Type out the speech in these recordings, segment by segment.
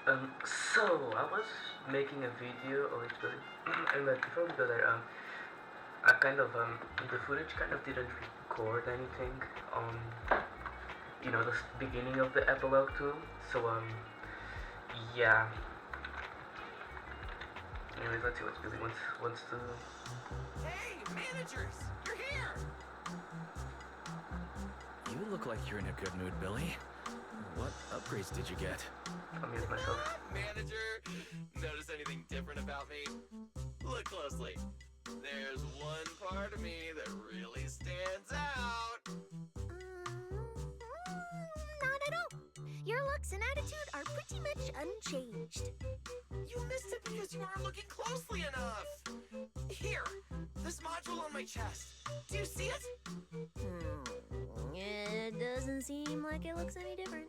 So I was making a video actually, and before we go there, I kind of the footage kind of didn't record anything on the beginning of the epilogue too. So yeah. Anyways, let's see what Billy wants to. Hey, managers, you're here. You look like you're in a good mood, Billy. What upgrades did you get? I'll mute myself. Manager, notice anything different about me? Look closely. There's one part of me that really stands out. Not at all. Your looks and attitude are pretty much unchanged. You missed it because you weren't looking closely enough. Here, this module on my chest. Do you see it? It doesn't seem like it looks any different.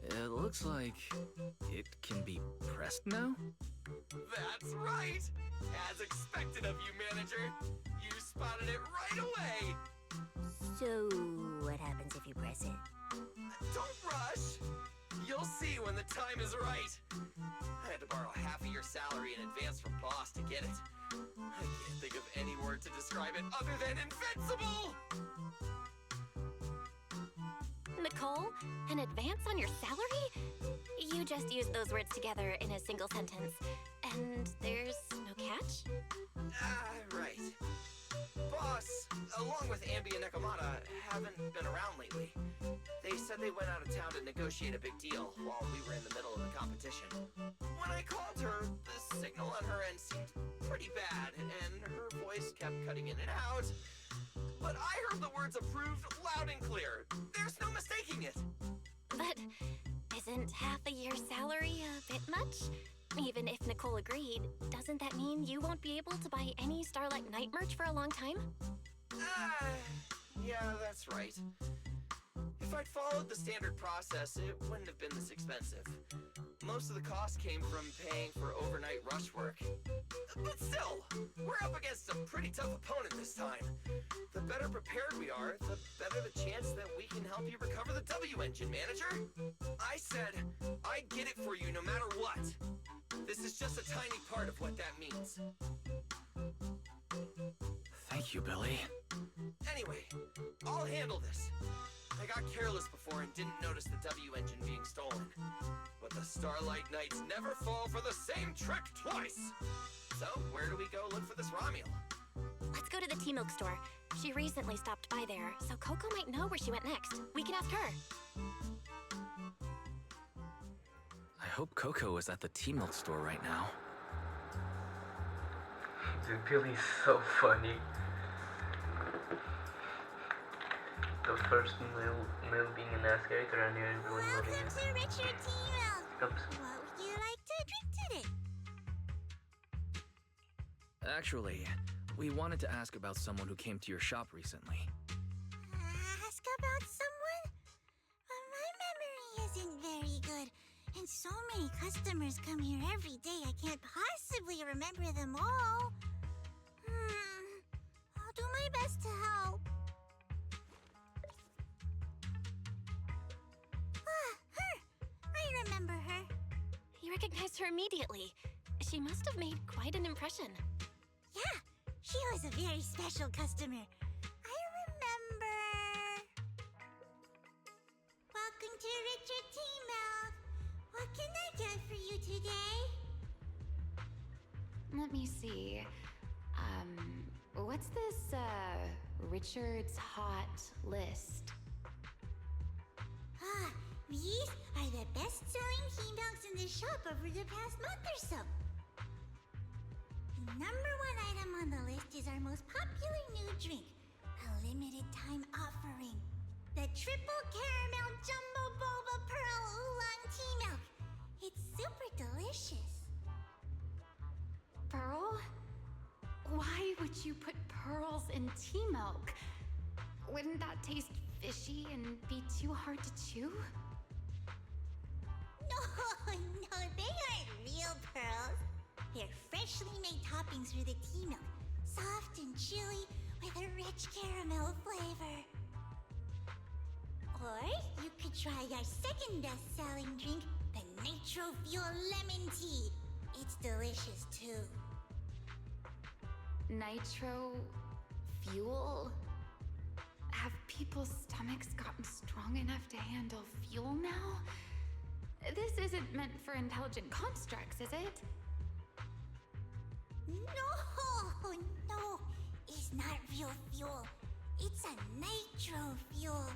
It looks like it can be pressed now? That's right. As expected of you, manager. You spotted it right away. So, what happens if you press it? Don't rush. You'll see when the time is right. I had to borrow half of your salary in advance from boss to get it. I can't think of any word to describe it other than invincible! Nicole, an advance on your salary? You just used those words together in a single sentence. And there's no catch? Right. Boss, along with Ambi and Nekomata, haven't been around lately. They said they went out of town to negotiate a big deal while we were in the middle of the competition. When I called her, the signal on her end seemed pretty bad, and her voice kept cutting in and out. But I heard the words approved loud and clear. There's no mistaking it. But isn't half a year's salary a bit much? Even if Nicole agreed, doesn't that mean you won't be able to buy any Starlight Knight merch for a long time? Yeah, that's right. If I'd followed the standard process, it wouldn't have been this expensive. Most of the cost came from paying for overnight rush work. But still, we're up against a pretty tough opponent this time. The better prepared we are, the better the chance that we can help you recover the W engine, manager. I said I'd get it for you no matter what. This is just a tiny part of what that means. Thank you, Billy. Anyway, I'll handle this. I got careless before and didn't notice the W engine being stolen. But the Starlight Knights never fall for the same trick twice. So, where do we go look for this Romuel? Let's go to the Tea Milk store. She recently stopped by there, so Coco might know where she went next. We can ask her. I hope Coco is at the tea milk store right now. Dude, Billy's so funny. The first male being an ass character around here, everyone loving Welcome it. to Richard Tea Milk. Oops. What would you like to drink today? Actually, we wanted to ask about someone who came to your shop recently. Ask about someone? My memory isn't very good, and so many customers come here every day I can't possibly remember them all. I'll do my best to help. Her! I remember her. You recognized her immediately. She must have made quite an impression. Yeah, she was a very special customer. I remember. Welcome to Richard Tea Milk. What can I get for you today? Let me see. What's this, Richard's Hot List? These are the best-selling tea milks in the shop over the past month or so. The number one item on the list is our most popular new drink, a limited time offering. The Triple Caramel Jumbo Boba Pearl Oolong Tea Milk. It's super delicious. Pearl? Why would you put pearls in tea milk? Wouldn't that taste fishy and be too hard to chew? No, they aren't real pearls. They're freshly made toppings for the tea milk, soft and chewy with a rich caramel flavor. Or you could try our second best-selling drink, the Nitro Fuel Lemon Tea. It's delicious too. Nitro fuel? Have people's stomachs gotten strong enough to handle fuel now? This isn't meant for intelligent constructs, is it? No, no, it's not real fuel. It's a nitro fuel.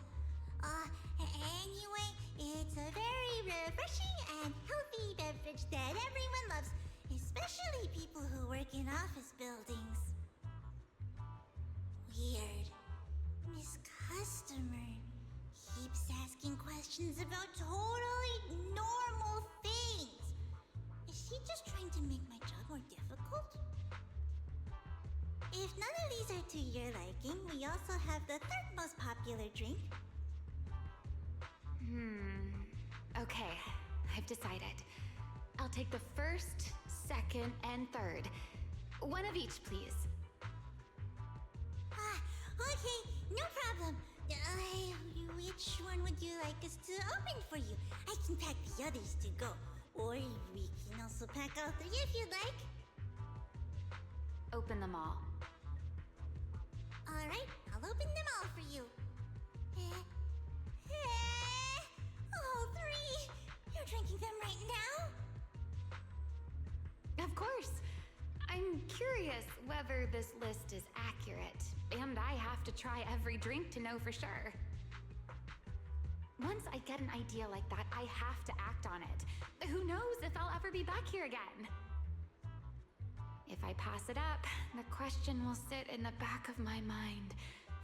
Anyway, it's a very refreshing and healthy beverage that everyone loves, especially people who work in office buildings. Weird. This customer keeps asking questions about totally normal things. Is she just trying to make my job more difficult? If none of these are to your liking, we also have the third most popular drink. Okay, I've decided. I'll take the first, second, and third. One of each, please. Okay, no problem. Which one would you like us to open for you? I can pack the others to go. Or we can also pack all three if you'd like. Open them all. Alright, I'll open them all for you. All three? You're drinking them right now? Of course. I'm curious whether this list is accurate, and I have to try every drink to know for sure. Once I get an idea like that, I have to act on it. Who knows if I'll ever be back here again? If I pass it up, the question will sit in the back of my mind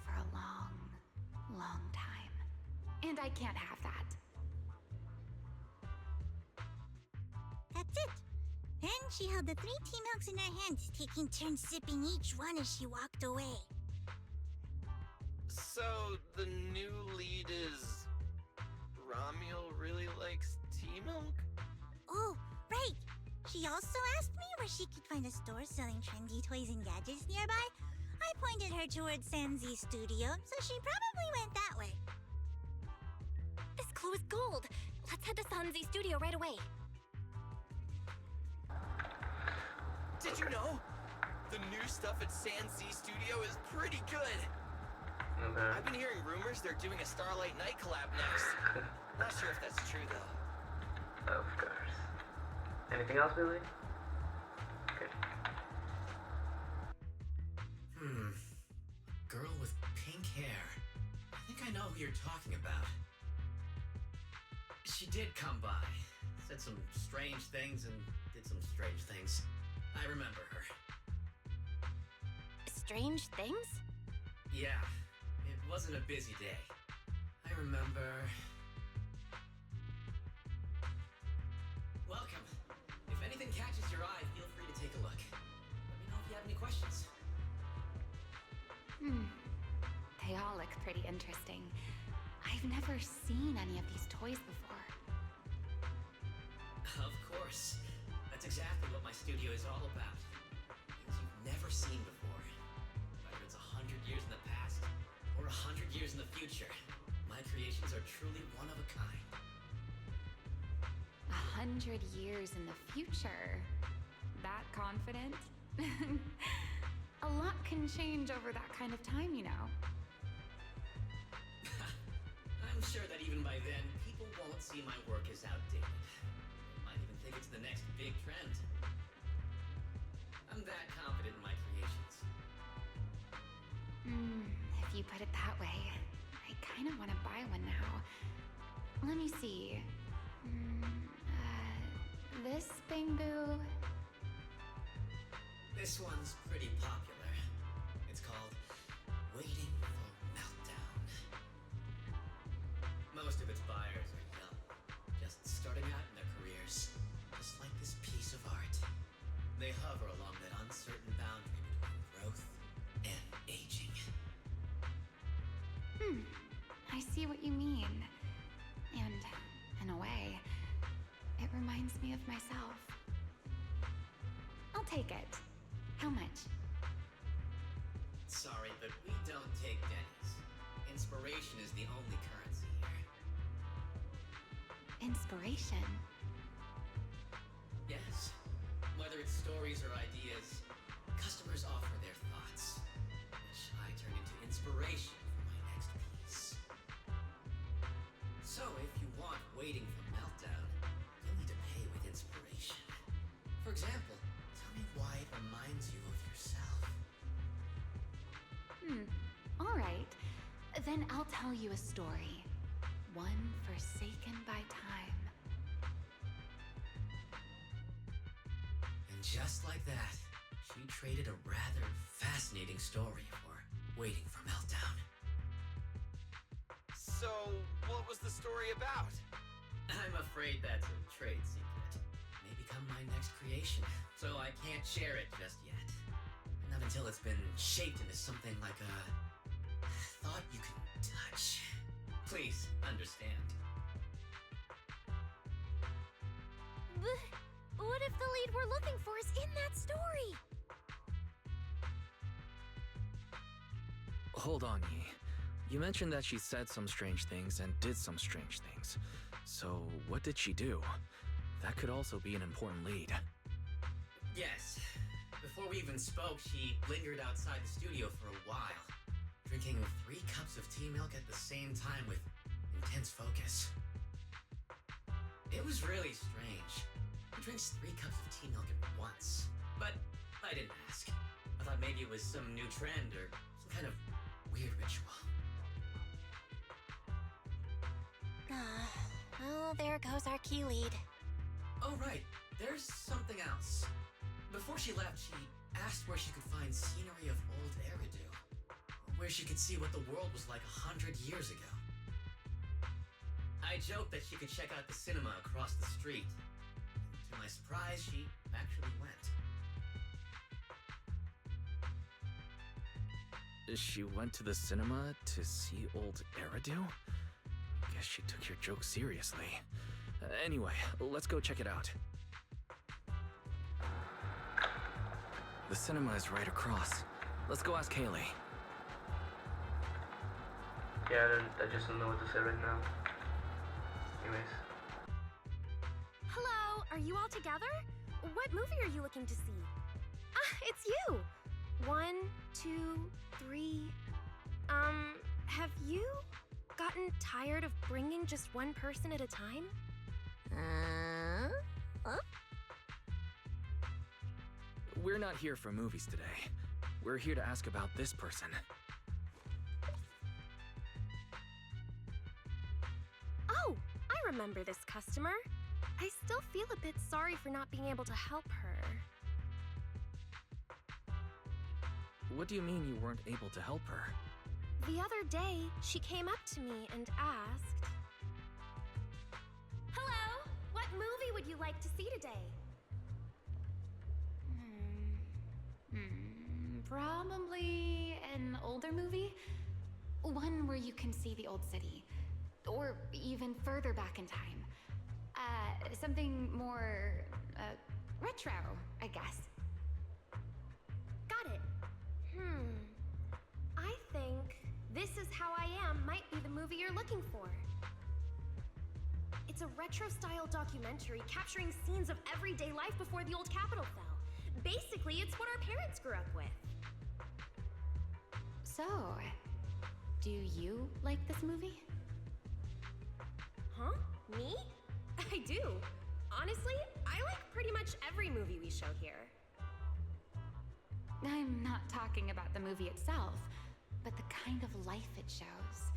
for a long, long time. And I can't have that. That's it. Then she held the 3 tea milks in her hands, taking turns sipping each one as she walked away. So, the new lead is... Ramiel really likes tea milk? Oh, right. She also asked me where she could find a store selling trendy toys and gadgets nearby. I pointed her towards Sanzi's studio, so she probably went that way. This clue is gold. Let's head to Sanzi's studio right away. Did you know? The new stuff at Sanzi Studio is pretty good. Okay. I've been hearing rumors they're doing a Starlight Night collab next. Not sure if that's true, though. Of course. Anything else, Billy? Okay. Girl with pink hair. I think I know who you're talking about. She did come by. Said some strange things and did some strange things. I remember her. Strange things? Yeah, it wasn't a busy day. I remember... Welcome. If anything catches your eye, feel free to take a look. Let me know if you have any questions. They all look pretty interesting. I've never seen any of these toys before. Of course. That's exactly what my studio is all about. Things you've never seen before. Whether it's 100 years in the past or 100 years in the future, my creations are truly one of a kind. 100 years in the future? That confident? A lot can change over that kind of time, you know. I'm sure that even by then, people won't see my work as outdated. They might even think it's the next big trend. I'm that confident in my creations. If you put it that way, I kind of want to buy one now. Let me see. This Bangbu. This one's pretty popular. It's called Waiting for Meltdown. Most of its buyers are young, just starting out in their careers, just like this piece of art. They hover along that uncertain boundary between growth and aging. I see what you mean. And, in a way, it reminds me of myself. I'll take it. How much? Sorry, but we don't take pennies. Inspiration is the only currency here. inspiration. Yes. Whether it's stories or ideas, customers offer their thoughts, which I turn into inspiration for my next piece. So if you want waiting for Meltdown, you'll need to pay with inspiration. For example, tell me why it reminds you of yourself. All right. Then I'll tell you a story. One forsaken by time. And just like that, she traded a rather fascinating story for waiting for Meltdown. So, what was the story about? I'm afraid that's a trade secret. It may become my next creation, so I can't share it just yet. Not until it's been shaped into something like a thought you can touch. Please understand. What if the lead we're looking for is in that story? Hold on, Yi. You mentioned that she said some strange things and did some strange things. So, what did she do? That could also be an important lead. Yes. Before we even spoke, she lingered outside the studio for a while, drinking 3 cups of tea milk at the same time with intense focus. It was really strange. Who drinks 3 cups of tea milk at once? But I didn't ask. I thought maybe it was some new trend or some kind of weird ritual. Oh, there goes our key lead. Oh, right. There's something else. Before she left, she asked where she could find scenery of old Eridu, where she could see what the world was like 100 years ago. I joked that she could check out the cinema across the street. And to my surprise, she actually went. She went to the cinema to see old Eridu? Guess she took your joke seriously. Anyway, let's go check it out. The cinema is right across. Let's go ask Haley. Yeah, I just don't know what to say right now. Anyways. Hello, are you all together? What movie are you looking to see? Ah, it's you! 1, 2, 3. Have you gotten tired of bringing just one person at a time? We're not here for movies today. We're here to ask about this person. Oh, I remember this customer. I still feel a bit sorry for not being able to help her. What do you mean you weren't able to help her? The other day, she came up to me and asked, "Hello, what movie would you like to see today?" Probably an older movie? One where you can see the old city. Or even further back in time. Something more, retro, I guess. Got it. I think This Is How I Am might be the movie you're looking for. It's a retro-style documentary capturing scenes of everyday life before the old capital fell. Basically, it's what our parents grew up with. So, do you like this movie? Huh? Me? I do. Honestly, I like pretty much every movie we show here. I'm not talking about the movie itself, but the kind of life it shows.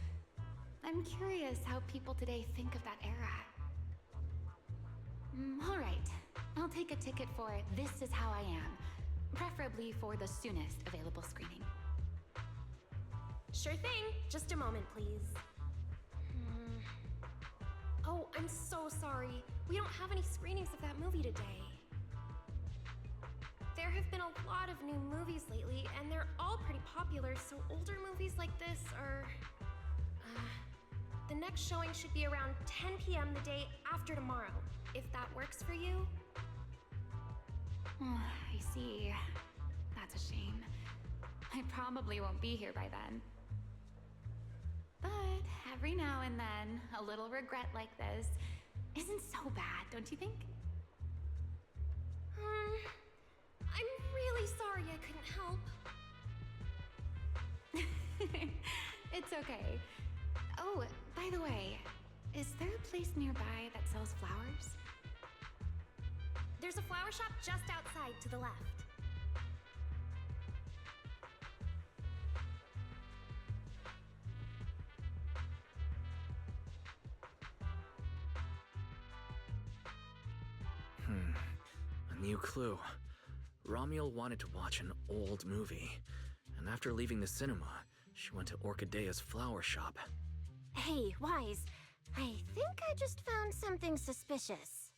I'm curious how people today think of that era. All right, I'll take a ticket for This Is How I Am, preferably for the soonest available screening. Sure thing. Just a moment, please. Oh, I'm so sorry. We don't have any screenings of that movie today. There have been a lot of new movies lately, and they're all pretty popular, so older movies like this are... the next showing should be around 10 p.m. the day after tomorrow, if that works for you. I see. That's a shame. I probably won't be here by then. But every now and then, a little regret like this isn't so bad, don't you think? I'm really sorry I couldn't help. It's okay. Oh, by the way, is there a place nearby that sells flowers? There's a flower shop just outside to the left. A new clue. Romuald wanted to watch an old movie, and after leaving the cinema, she went to Orchidea's flower shop. Hey, Wise. I think I just found something suspicious.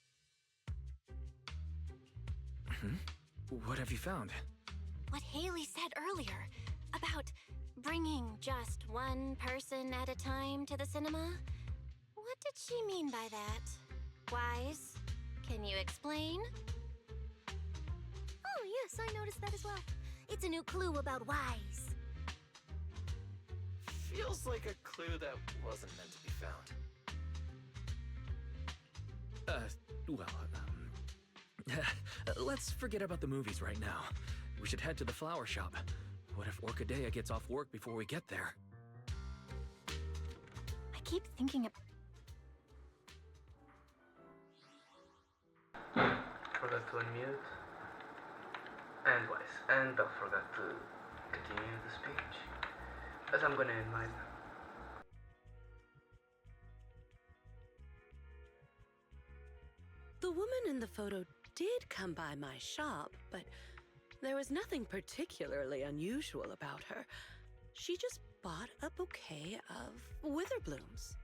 What have you found? What Haley said earlier about bringing just one person at a time to the cinema? What did she mean by that? Wise, can you explain? Oh, yes, I noticed that as well. It's a new clue about Wise. Feels like a clue that wasn't meant to be found. Let's forget about the movies right now. We should head to the flower shop. What if Orchidea gets off work before we get there? I keep thinking of... Forgot to unmute. And Wise. And Belle forgot to continue the speech. As I'm gonna end mine. The woman in the photo did come by my shop, but there was nothing particularly unusual about her. She just bought a bouquet of wither blooms.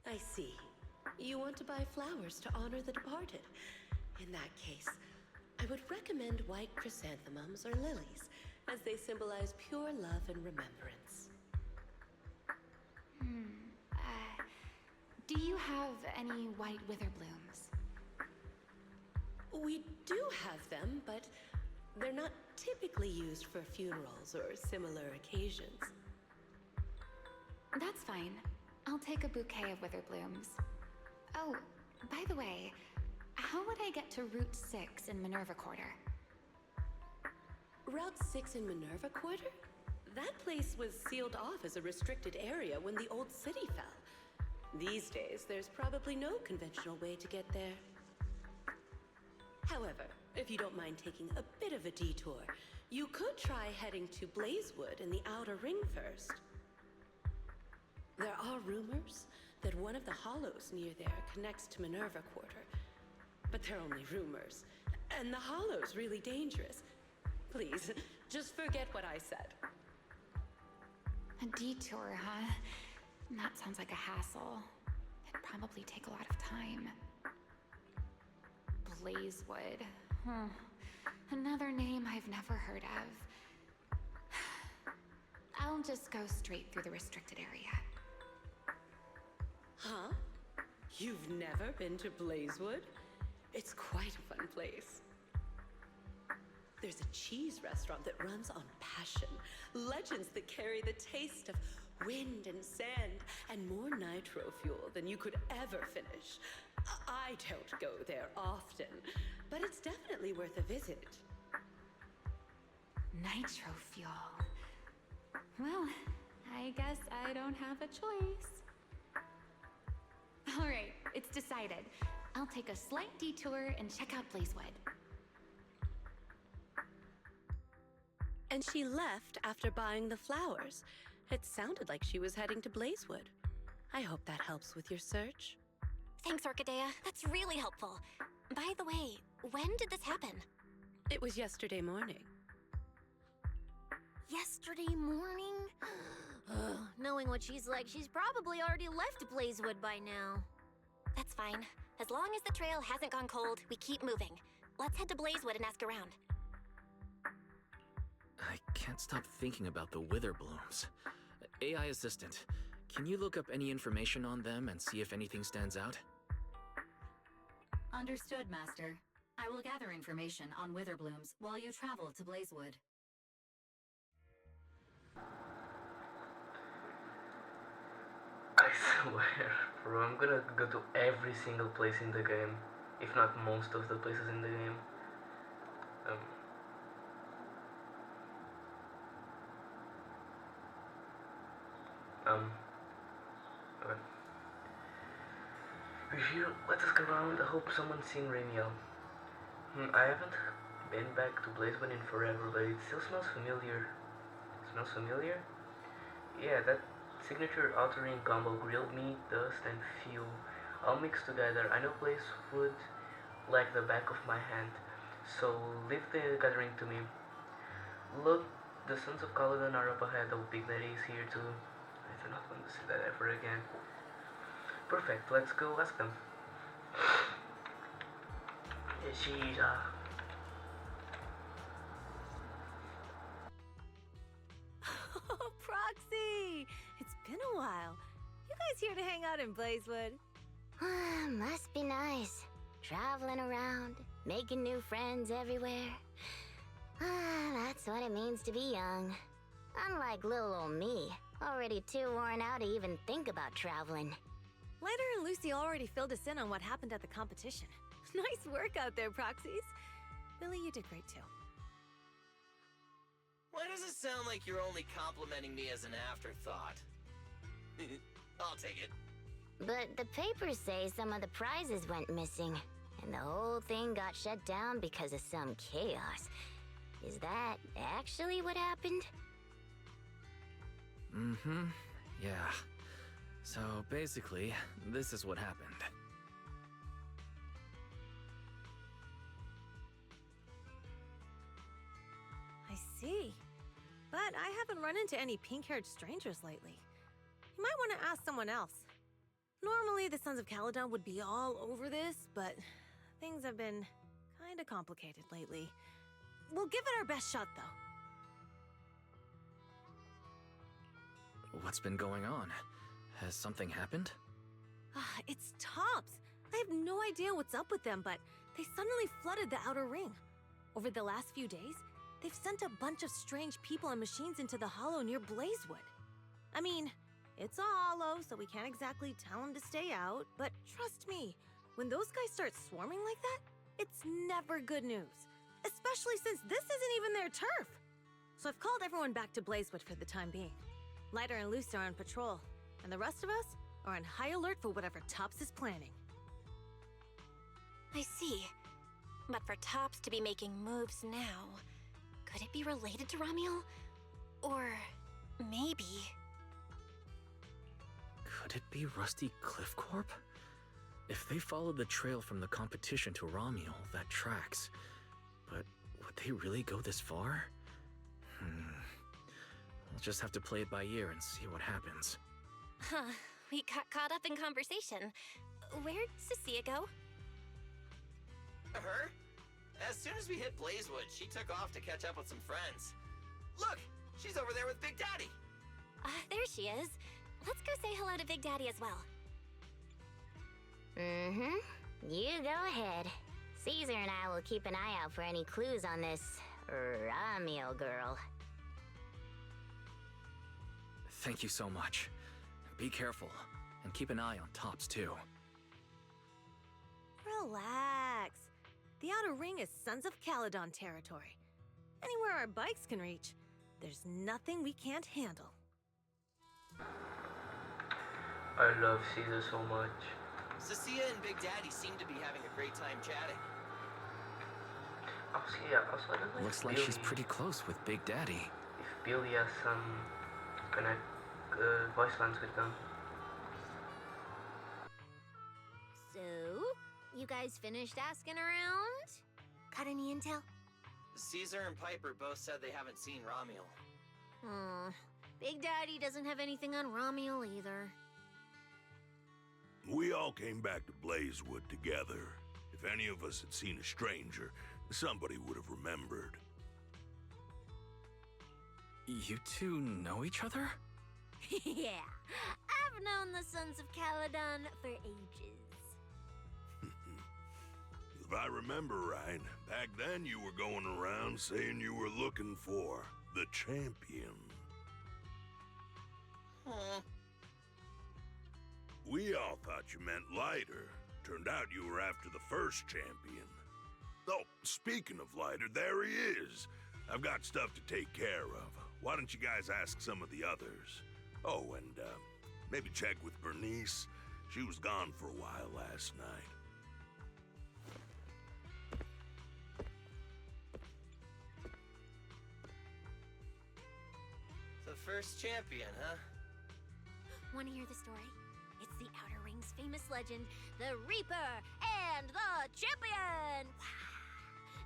I see. You want to buy flowers to honor the departed. In that case, I would recommend white chrysanthemums or lilies, as they symbolize pure love and remembrance. Do you have any white wither blooms? We do have them, but they're not typically used for funerals or similar occasions. That's fine. I'll take a bouquet of wither blooms. Oh, by the way, how would I get to Route 6 in Minerva Quarter? Route 6 in Minerva Quarter? That place was sealed off as a restricted area when the old city fell. These days, there's probably no conventional way to get there. However, if you don't mind taking a bit of a detour, you could try heading to Blazewood in the Outer Ring first. There are rumors that one of the hollows near there connects to Minerva Quarter. But they're only rumors, and the hollow's really dangerous. Please, just forget what I said. A detour, huh? That sounds like a hassle. It'd probably take a lot of time. Blazewood. Another name I've never heard of. I'll just go straight through the restricted area. Huh? You've never been to Blazewood? It's quite a fun place. There's a cheese restaurant that runs on passion. Legends that carry the taste of wind and sand and more nitro fuel than you could ever finish. I don't go there often, but it's definitely worth a visit. Nitro fuel. Well, I guess I don't have a choice. All right, it's decided. I'll take a slight detour and check out Blazewood. And she left after buying the flowers. It sounded like she was heading to Blazewood. I hope that helps with your search. Thanks, Orchidea. That's really helpful. By the way, when did this happen? It was yesterday morning. Yesterday morning? Ugh, knowing what she's like, she's probably already left Blazewood by now. That's fine. As long as the trail hasn't gone cold, we keep moving. Let's head to Blazewood and ask around. I can't stop thinking about the wither blooms. AI assistant, can you look up any information on them and see if anything stands out? Understood, Master. I will gather information on wither blooms while you travel to Blazewood. I swear, bro, I'm gonna go to every single place in the game, if not most of the places in the game. Um, um, okay. We're here, let us go around. I hope someone's seen Ramiel. I haven't been back to Blazewood in forever, but it still smells familiar. Smells familiar? Yeah, that signature outer ring combo, grilled meat, dust, and fuel, all mixed together. I know Blazewood like the back of my hand, so leave the gathering to me. Look, the Sons of Caledon are up ahead. Oh, Big Daddy is here too. I do not want to see that ever again. Perfect, let's go ask them. She's Oh, Proxy! It's been a while. You guys here to hang out in Blazewood? Must be nice. Traveling around, making new friends everywhere. That's what it means to be young. Unlike little old me, already too worn out to even think about traveling. Lighter and Lucy already filled us in on what happened at the competition. Nice work out there, Proxies. Billy, you did great too. Why does it sound like you're only complimenting me as an afterthought? I'll take it. But the papers say some of the prizes went missing, and the whole thing got shut down because of some chaos. Is that actually what happened? Yeah. So basically, this is what happened. I see. But I haven't run into any pink-haired strangers lately. You might want to ask someone else. Normally, the Sons of Caledon would be all over this, but things have been kinda complicated lately. We'll give it our best shot, though. What's been going on? Has something happened? It's Tops. I have no idea what's up with them, but they suddenly flooded the outer ring. Over the last few days, they've sent a bunch of strange people and machines into the hollow near Blazewood. I mean, it's a hollow, so we can't exactly tell them to stay out, but trust me, when those guys start swarming like that, it's never good news. Especially since this isn't even their turf. So I've called everyone back to Blazewood for the time being. Lighter and Lucy are on patrol, and the rest of us are on high alert for whatever Tops is planning. I see. But for Tops to be making moves now, could it be related to Ramiel? Or maybe... Could it be Rusty Cliff Corp? If they followed the trail from the competition to Ramiel, that tracks. But would they really go this far? We'll just have to play it by ear and see what happens. Huh, we got caught up in conversation. Where'd Cecilia go? Her? As soon as we hit Blazewood, she took off to catch up with some friends. Look, she's over there with Big Daddy. There she is. Let's go say hello to Big Daddy as well. You go ahead. Caesar and I will keep an eye out for any clues on this Ramiel girl. Thank you so much. Be careful, and keep an eye on Tops too. Relax. The outer ring is Sons of Caledon territory. Anywhere our bikes can reach, there's nothing we can't handle. I love Caesar so much. Cecilia and Big Daddy seem to be having a great time chatting. Also, I don't like Looks like Billy. she's pretty close with Big Daddy. If Billy has some connect voice lines with them. So, you guys finished asking around? Got any intel? Caesar and Piper both said they haven't seen Ramiel. Big Daddy doesn't have anything on Ramiel either. We all came back to Blazewood together. If any of us had seen a stranger, somebody would have remembered. You two know each other? Yeah, I've known the Sons of Caledon for ages. If I remember right, back then you were going around saying you were looking for the champion. We all thought you meant lighter. Turned out you were after the first champion. Oh, speaking of lighter, there he is. I've got stuff to take care of. Why don't you guys ask some of the others? Oh, and maybe check with Bernice. She was gone for a while last night. The first champion, huh? Want to hear the story? It's the Outer Ring's famous legend, the Reaper and the Champion!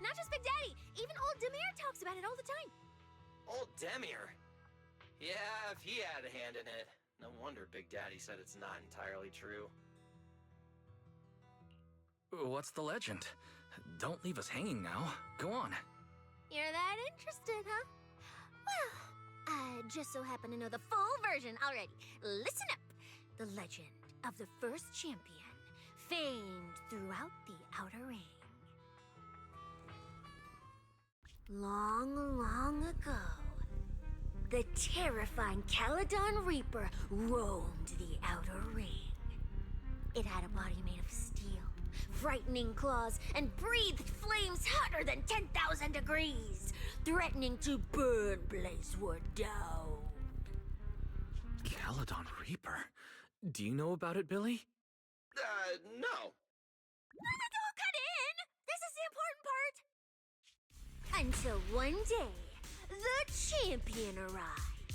Not just Big Daddy, even old Demir talks about it all the time. Old Demir? Yeah, if he had a hand in it. No wonder Big Daddy said it's not entirely true. What's the legend? Don't leave us hanging now. Go on. You're that interested, huh? Well, I just so happen to know the full version already. Listen up. The legend of the first champion, famed throughout the Outer Ring. Long, long ago, the terrifying Caledon Reaper roamed the Outer Ring. It had a body made of steel, frightening claws, and breathed flames hotter than 10,000 degrees, threatening to burn Blazewood down. Caledon Reaper? Do you know about it, Billy? No. Don't cut in! This is the important part! Until one day, the champion arrived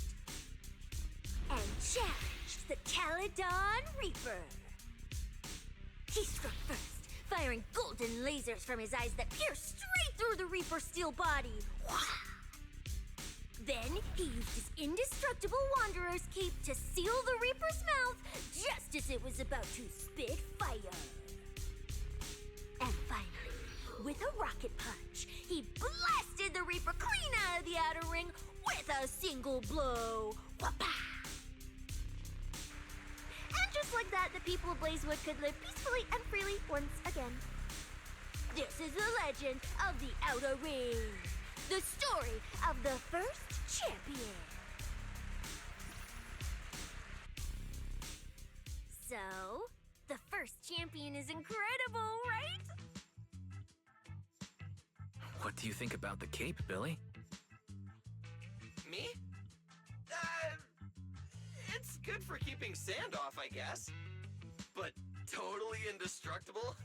and challenged the Caledon Reaper. He struck first, firing golden lasers from his eyes that pierced straight through the Reaper's steel body. Then he used his indestructible Wanderer's cape to seal the Reaper's mouth just as it was about to spit fire. And finally, with a rocket punch, he blasted the Reaper clean out of the Outer Ring with a single blow. Whapa! And just like that, the people of Blazewood could live peacefully and freely once again. This is the legend of the Outer Ring. The story of the first champion. So, the first champion is incredible, right? What do you think about the cape, Billy? Me? It's good for keeping sand off, I guess. But totally indestructible?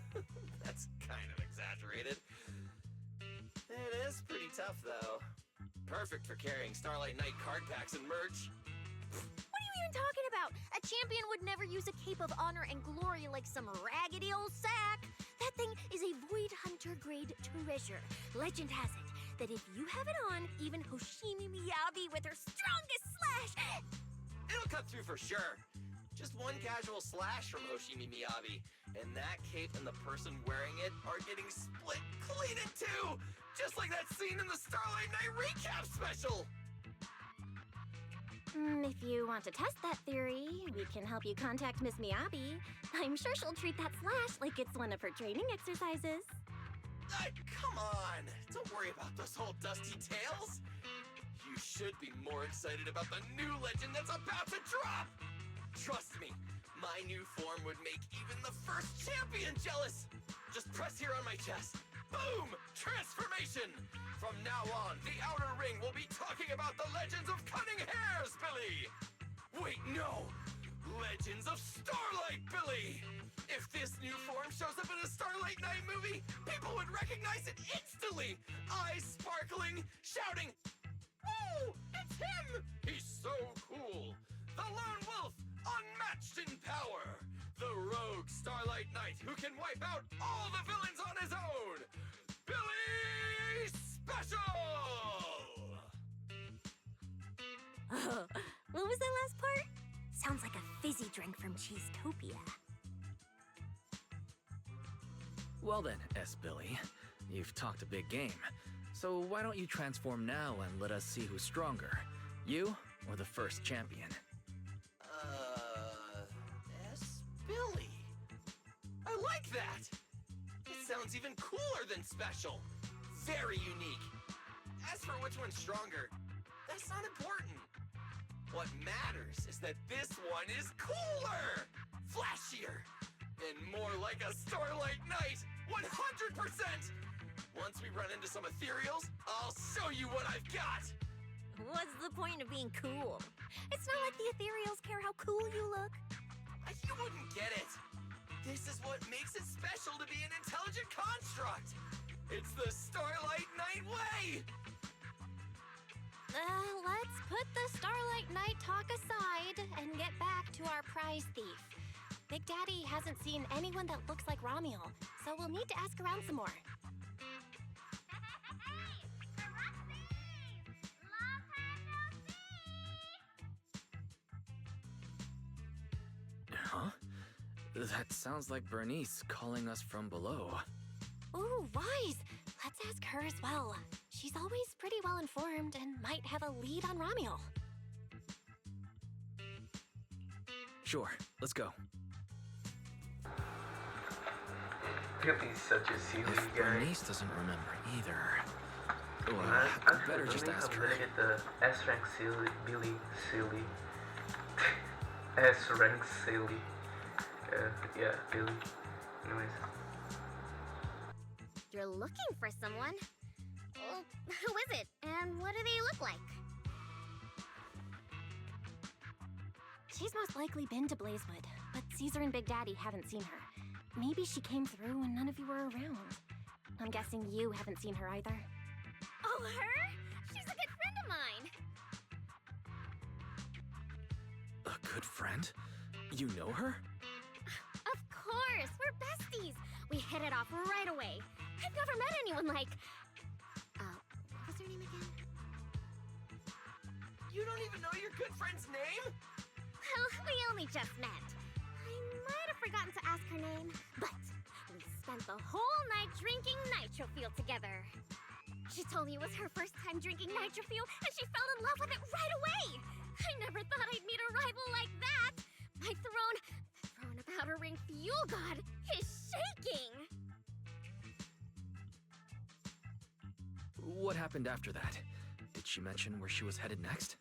That's kind of exaggerated. It is pretty tough, though. Perfect for carrying Starlight Knight card packs and merch. What are you even talking about? A champion would never use a cape of honor and glory like some raggedy old sack. That thing is a Void Hunter grade treasure. Legend has it that if you have it on, even Hoshimi Miyabi with her strongest slash... It'll cut through for sure. Just one casual slash from Hoshimi Miyabi, and that cape and the person wearing it are getting split clean in two! Just like that scene in the Starlight Knight recap special! If you want to test that theory, we can help you contact Miss Miyabi. I'm sure she'll treat that slash like it's one of her training exercises. Come on! Don't worry about those old dusty tales! You should be more excited about the new legend that's about to drop! Trust me, my new form would make even the first champion jealous! Just press here on my chest. Boom! Transformation! From now on, the Outer Ring will be talking about the legends of Cunning Hairs, Billy! Wait, no! Legends of Starlight, Billy! If this new form shows up in a Starlight Knight movie, people would recognize it instantly! Eyes sparkling, shouting, "Whoa! It's him! He's so cool! The Lone Wolf, unmatched in power! The rogue Starlight Knight who can wipe out all the villains on his own! Billy Special!" What was that last part? Sounds like a fizzy drink from Cheesetopia. Well then, Billy, you've talked a big game. So why don't you transform now and let us see who's stronger? You or the first champion? Billy. I like that! It sounds even cooler than special. Very unique. As for which one's stronger, that's not important. What matters is that this one is cooler! Flash like a starlight night! 100%! Once we run into some ethereals, I'll show you what I've got! What's the point of being cool? It's not like the ethereals care how cool you look. You wouldn't get it! This is what makes it special to be an intelligent construct! It's the Starlight Night way! Let's put the Starlight Night talk aside and get back to our prize thief. Big Daddy hasn't seen anyone that looks like Ramiel, so we'll need to ask around some more. Huh? That sounds like Bernice calling us from below. Ooh, wise! Let's ask her as well. She's always pretty well informed and might have a lead on Ramiel. Sure, let's go. Billy's such a silly If guy. Bernice doesn't remember either. Well, I I'd better just ask I'm her. gonna get the S rank silly, Billy silly. S rank silly. Yeah, Billy. Anyways. You're looking for someone? Well, who is it? And what do they look like? She's most likely been to Blazewood, but Caesar and Big Daddy haven't seen her. Maybe she came through when none of you were around. I'm guessing you haven't seen her either. Oh, her? She's a good friend of mine. A good friend? You know her? Of course, we're besties. We hit it off right away. I've never met anyone like... what was her name again? You don't even know your good friend's name? Well, we only just met. I might have forgotten to ask her name, but we spent the whole night drinking Nitro Fuel together. She told me it was her first time drinking Nitro Fuel, and she fell in love with it right away. I never thought I'd meet a rival like that. My throne of Outer Ring Fuel God is shaking. What happened after that? Did she mention where she was headed next?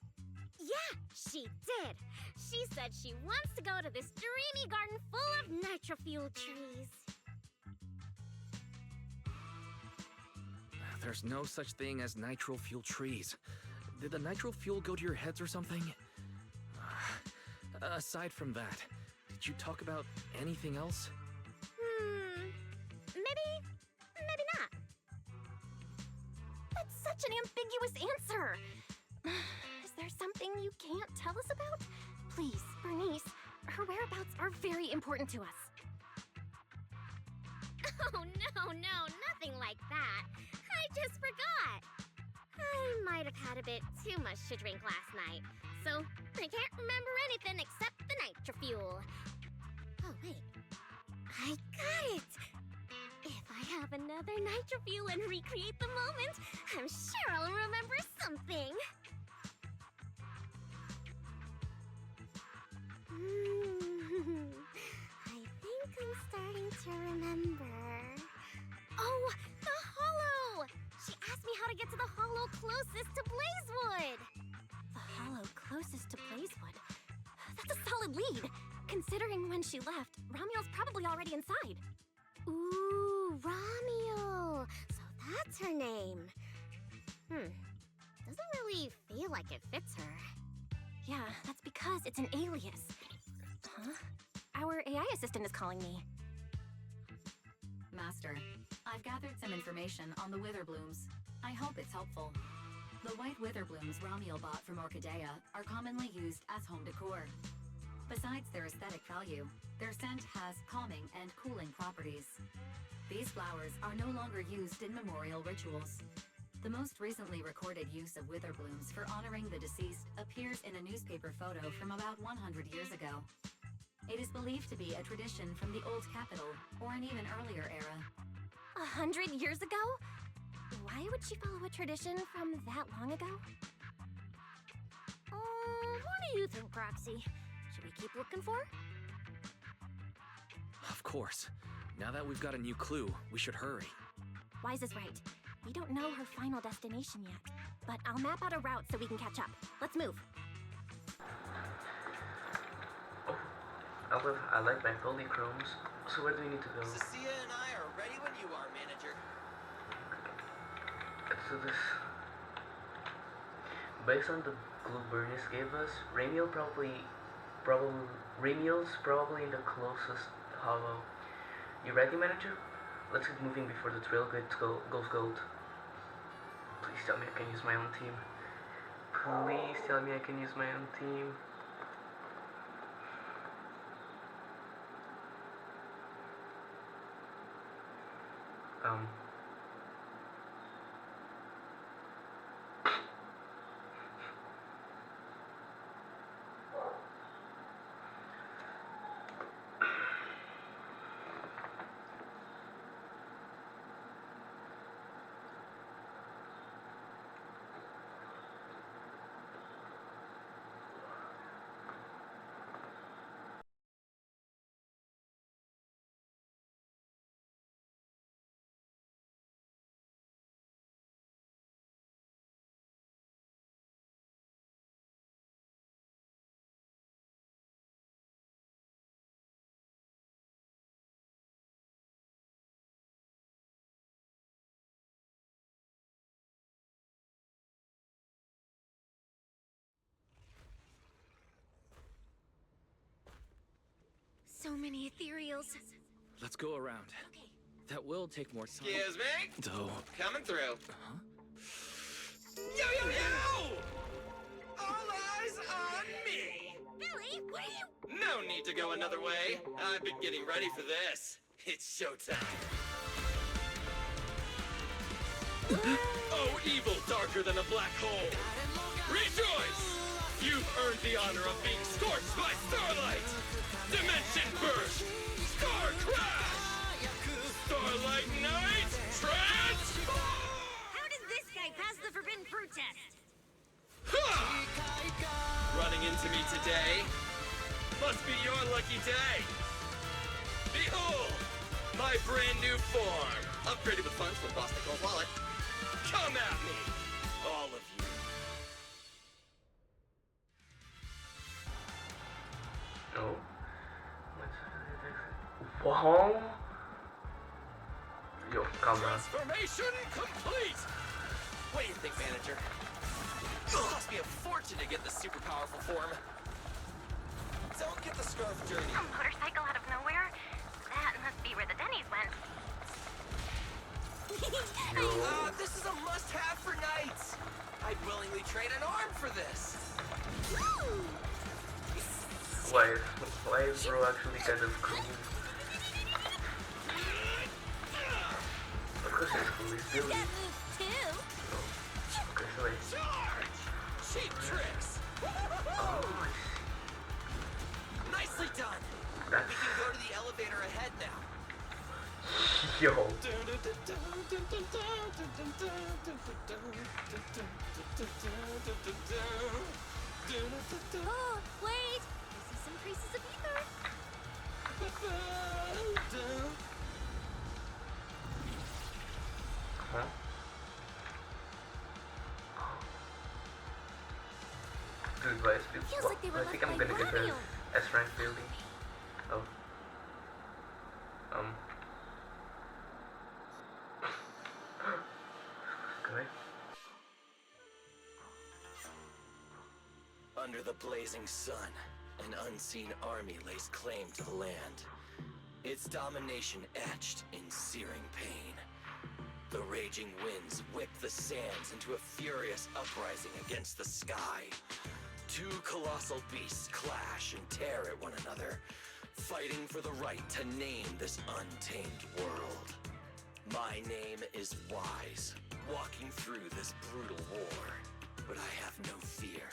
Yeah, she did. She said she wants to go to this dreamy garden full of Nitro Fuel trees. There's no such thing as nitro fuel trees. Did the nitro fuel go to your heads or something? Aside from that, did you talk about anything else? Maybe not. That's such an ambiguous answer. Is there something you can't tell us about? Please, Bernice, her whereabouts are very important to us. Oh, no, nothing like that. I just forgot. I might have had a bit too much to drink last night, so I can't remember anything except the Nitro Fuel. Oh, wait. I got it! If I have another Nitro Fuel and recreate the moment, I'm sure I'll remember something. I think I'm starting to remember. Oh, the Hollow! She asked me how to get to the Hollow closest to Blazewood. The hollow closest to Blazewood. That's a solid lead. Considering when she left, Ramiel's probably already inside. Ooh, Ramiel. So that's her name. Doesn't really feel like it fits her. Yeah, that's because it's an alias. Huh? Our AI assistant is calling me. Master, I've gathered some information on the Witherblooms. I hope it's helpful. The white Witherblooms Ramiel bought from Orchidea are commonly used as home decor. Besides their aesthetic value, their scent has calming and cooling properties. These flowers are no longer used in memorial rituals. The most recently recorded use of Witherblooms for honoring the deceased appears in a newspaper photo from about 100 years ago. It is believed to be a tradition from the Old Capital or an even earlier era. 100 years ago? Why would she follow a tradition from that long ago? What do you think, Roxy? Should we keep looking for her? Of course. Now that we've got a new clue, we should hurry. Wise is right. We don't know her final destination yet, but I'll map out a route so we can catch up. Let's move. I I like my polychromes. So where do we need to go? Cecilia and I are ready when you are, manager. Let's do this. Based on the clue Bernice gave us, Ramiel's probably in the closest hollow. You ready, manager? Let's get moving before the trail goes gold. Please tell me I can use my own team. Please tell me I can use my own team. So many ethereals. Let's go around. That will take more time. Excuse me? Though. Coming through. Huh? Yo, yo, yo! All eyes on me! Billy, what are you? No need to go another way. I've been getting ready for this. It's showtime. Oh, evil darker than a black hole. Rejoice! You've earned the honor of being scorched by starlight. Dimension burst. Star crash. Starlight night. Transform! How did this guy pass the forbidden fruit test? Ha! Running into me today must be your lucky day. Behold, my brand new form. Upgraded with funds from Boston Cold Wallet. Come at me, all of you. No. Wow. Yo, calm down. Transformation complete! What do you think, manager? It cost me a fortune to get this super powerful form. Don't get the scarf dirty. A motorcycle out of nowhere? That must be where the Denny's went. This is a must-have for nights. I'd willingly trade an arm for this. Why is bro actually kind of cool? Of course he's cool, he's Billy. Oh. Okay, so wait. Charge! Cheap tricks! Oh, Nicely done! that's... We can go to the elevator ahead now. Yo. Oh, wait! I see some traces of ether. Huh? Dude, but Feels like they were I think left I'm by gonna get the Romeo. S-rank building. Oh. Okay. Under the blazing sun, an unseen army lays claim to the land. Its domination etched in searing pain. The raging winds whip the sands into a furious uprising against the sky. Two colossal beasts clash and tear at one another, fighting for the right to name this untamed world. My name is Wise, walking through this brutal war. But I have no fear,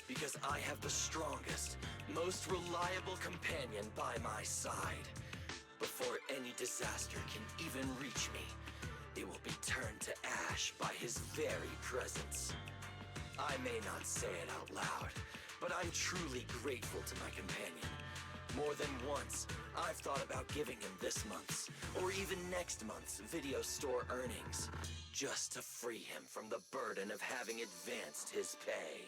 because I have the strongest, most reliable companion by my side. Before any disaster can even reach me, it will be turned to ash by his very presence. I may not say it out loud, but I'm truly grateful to my companion. More than once, I've thought about giving him this month's, or even next month's, video store earnings, just to free him from the burden of having advanced his pay.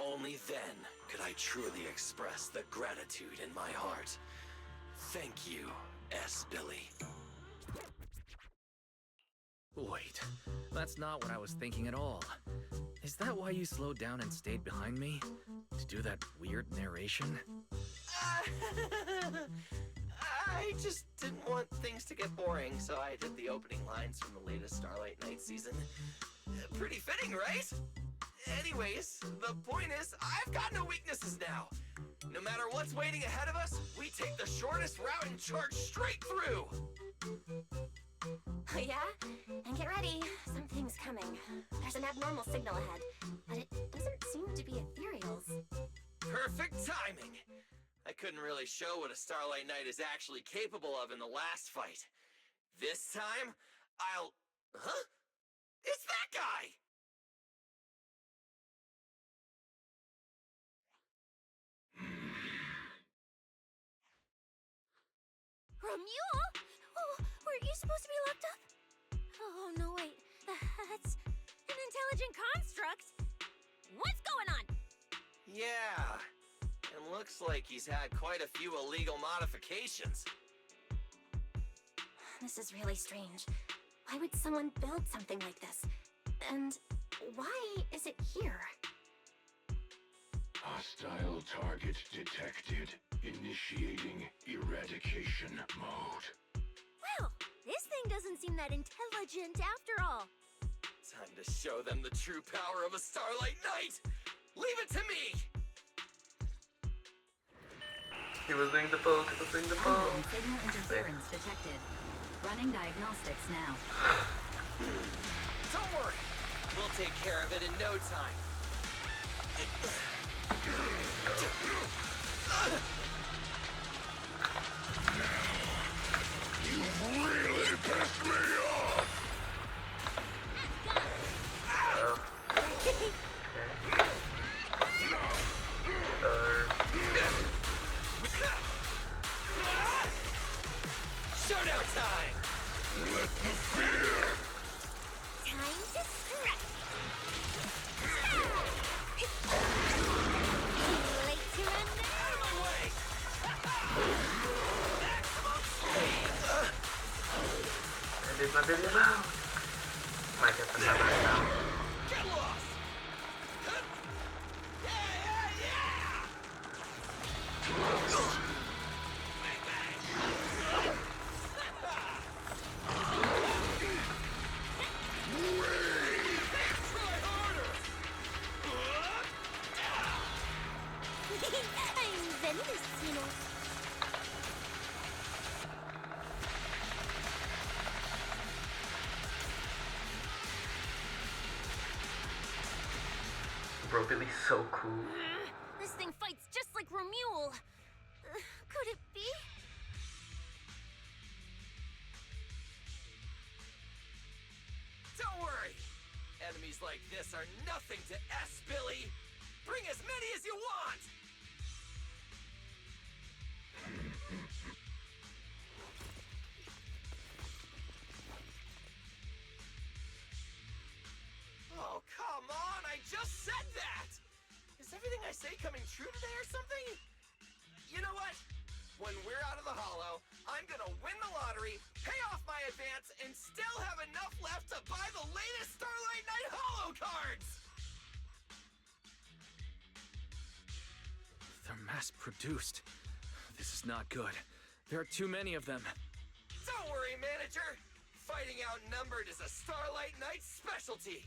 Only then could I truly express the gratitude in my heart. Thank you, S. Billy. Wait, that's not what I was thinking at all. Is that why you slowed down and stayed behind me? To do that weird narration? I just didn't want things to get boring, so I did the opening lines from the latest Starlight Night season. Pretty fitting, right? Anyways, the point is, I've got no weaknesses now. No matter what's waiting ahead of us, we take the shortest route and charge straight through. Oh yeah? And get ready, something's coming. There's an abnormal signal ahead, but it doesn't seem to be ethereals. Perfect timing! I couldn't really show what a Starlight Knight is actually capable of in the last fight. This time, I'll... Huh? It's that guy! Romuald? Oh, weren't you supposed to be locked up? Oh, no, wait. That's an intelligent construct. What's going on? Yeah, and looks like he's had quite a few illegal modifications. This is really strange. Why would someone build something like this? And why is it here? Hostile target detected. Initiating eradication mode. Well, this thing doesn't seem that intelligent after all. Time to show them the true power of a Starlight Knight! Leave it to me! He was doing the pose, he was doing the pose. Unknown signal interference detected. Running diagnostics now. Don't worry! We'll take care of it in no time. You've really pissed me off! Showdown time! Let the fear! Time to scratch. Late to run now. Out of my way! Maximum speed! I did my video now. Might get another now. Get lost! Yeah! Bang, bang! Try harder! I'm Zenless, you know. Bro, Billy's so cool. This thing fights just like Romuald. Could it be? Don't worry! Enemies like this are nothing to S, Billy! Bring as many as you want! Oh, come on! I just said that! Is everything I say coming true today or something? You know what? When we're out of the hollow, I'm gonna win the lottery, pay off my advance, and still have enough left to buy the latest Starlight Night Hollow cards! They're mass-produced. This is not good. There are too many of them. Don't worry, manager! Fighting outnumbered is a Starlight Night specialty!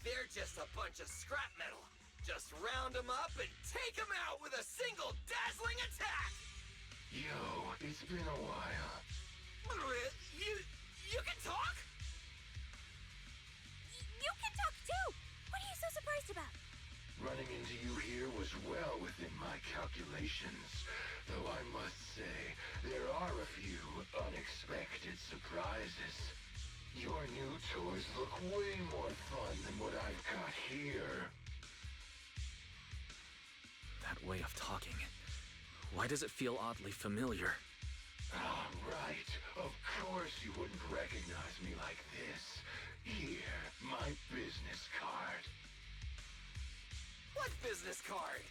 They're just a bunch of scrap metal. Just round them up and take them out with a single dazzling attack! Yo, it's been a while. You can talk? You can talk too! What are you so surprised about? Running into you here was well within my calculations. Though I must say, there are a few unexpected surprises. Your new toys look way more fun than what I've got here. That way of talking. Why does it feel oddly familiar? Ah, right. Of course you wouldn't recognize me like this. Here, my business card. What business card?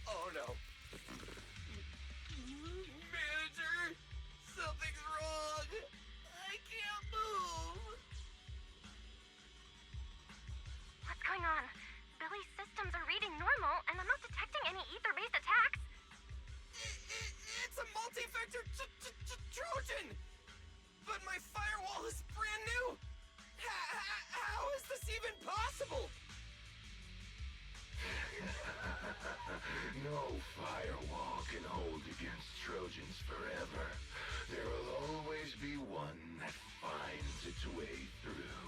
Oh no. Manager! Something's wrong! I can't move! What's going on? Billy's systems are reading normal, and I'm not detecting any ether-based attacks. It's a multi-vector Trojan! But my firewall is brand new! How is this even possible? No firewall can hold against Trojans forever. There will always be one that finds its way through.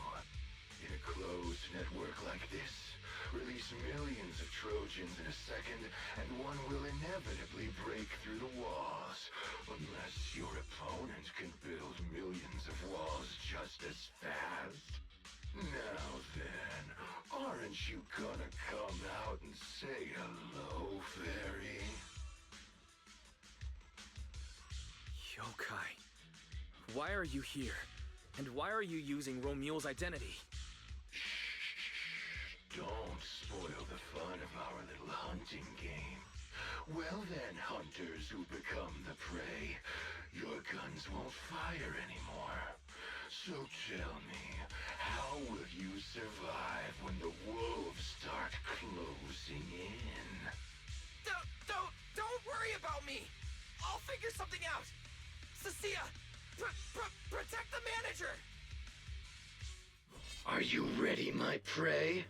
In a closed network like this, release millions of Trojans in a second, and one will inevitably break through the walls. Unless your opponent can build millions of walls just as fast. Now then, aren't you gonna come out and say hello, fairy? Yokai, why are you here? And why are you using Romule's identity? Don't spoil the fun of our little hunting game. Well then, hunters who become the prey, your guns won't fire anymore. So tell me, how will you survive when the wolves start closing in? Don't worry about me! I'll figure something out! Cecilia, protect the manager! Are you ready, my prey?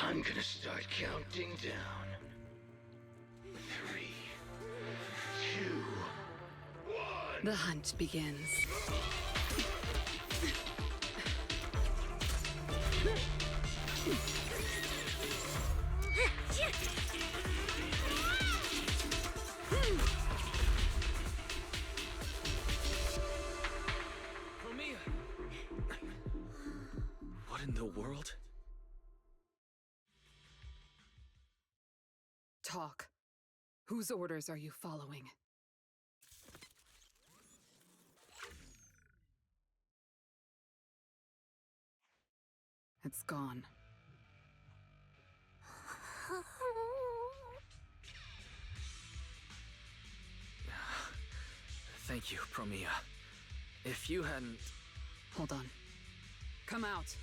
I'm gonna start counting down. 3, 2, 1. The hunt begins. Romia! What in the world? Talk. Whose orders are you following? It's gone. Thank you, Promia. If you hadn't... Hold on. Come out.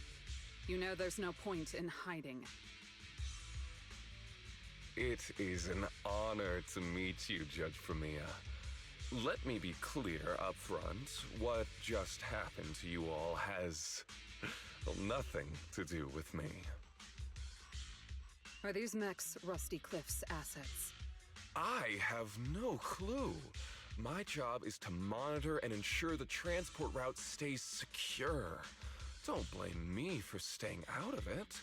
You know there's no point in hiding. It is an honor to meet you, Judge Promia. Let me be clear up front. What just happened to you all has... well, nothing to do with me. Are these mechs Rusty Cliff's assets? I have no clue. My job is to monitor and ensure the transport route stays secure. Don't blame me for staying out of it.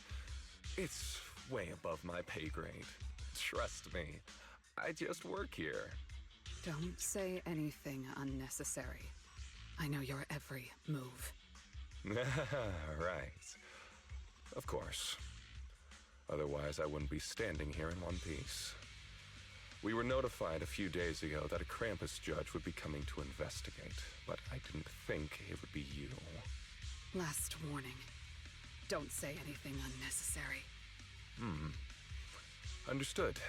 It's way above my pay grade. Trust me, I just work here. Don't say anything unnecessary. I know your every move. Right. Of course. Otherwise, I wouldn't be standing here in one piece. We were notified a few days ago that a Krampus judge would be coming to investigate, but I didn't think it would be you. Last warning. Don't say anything unnecessary. Understood.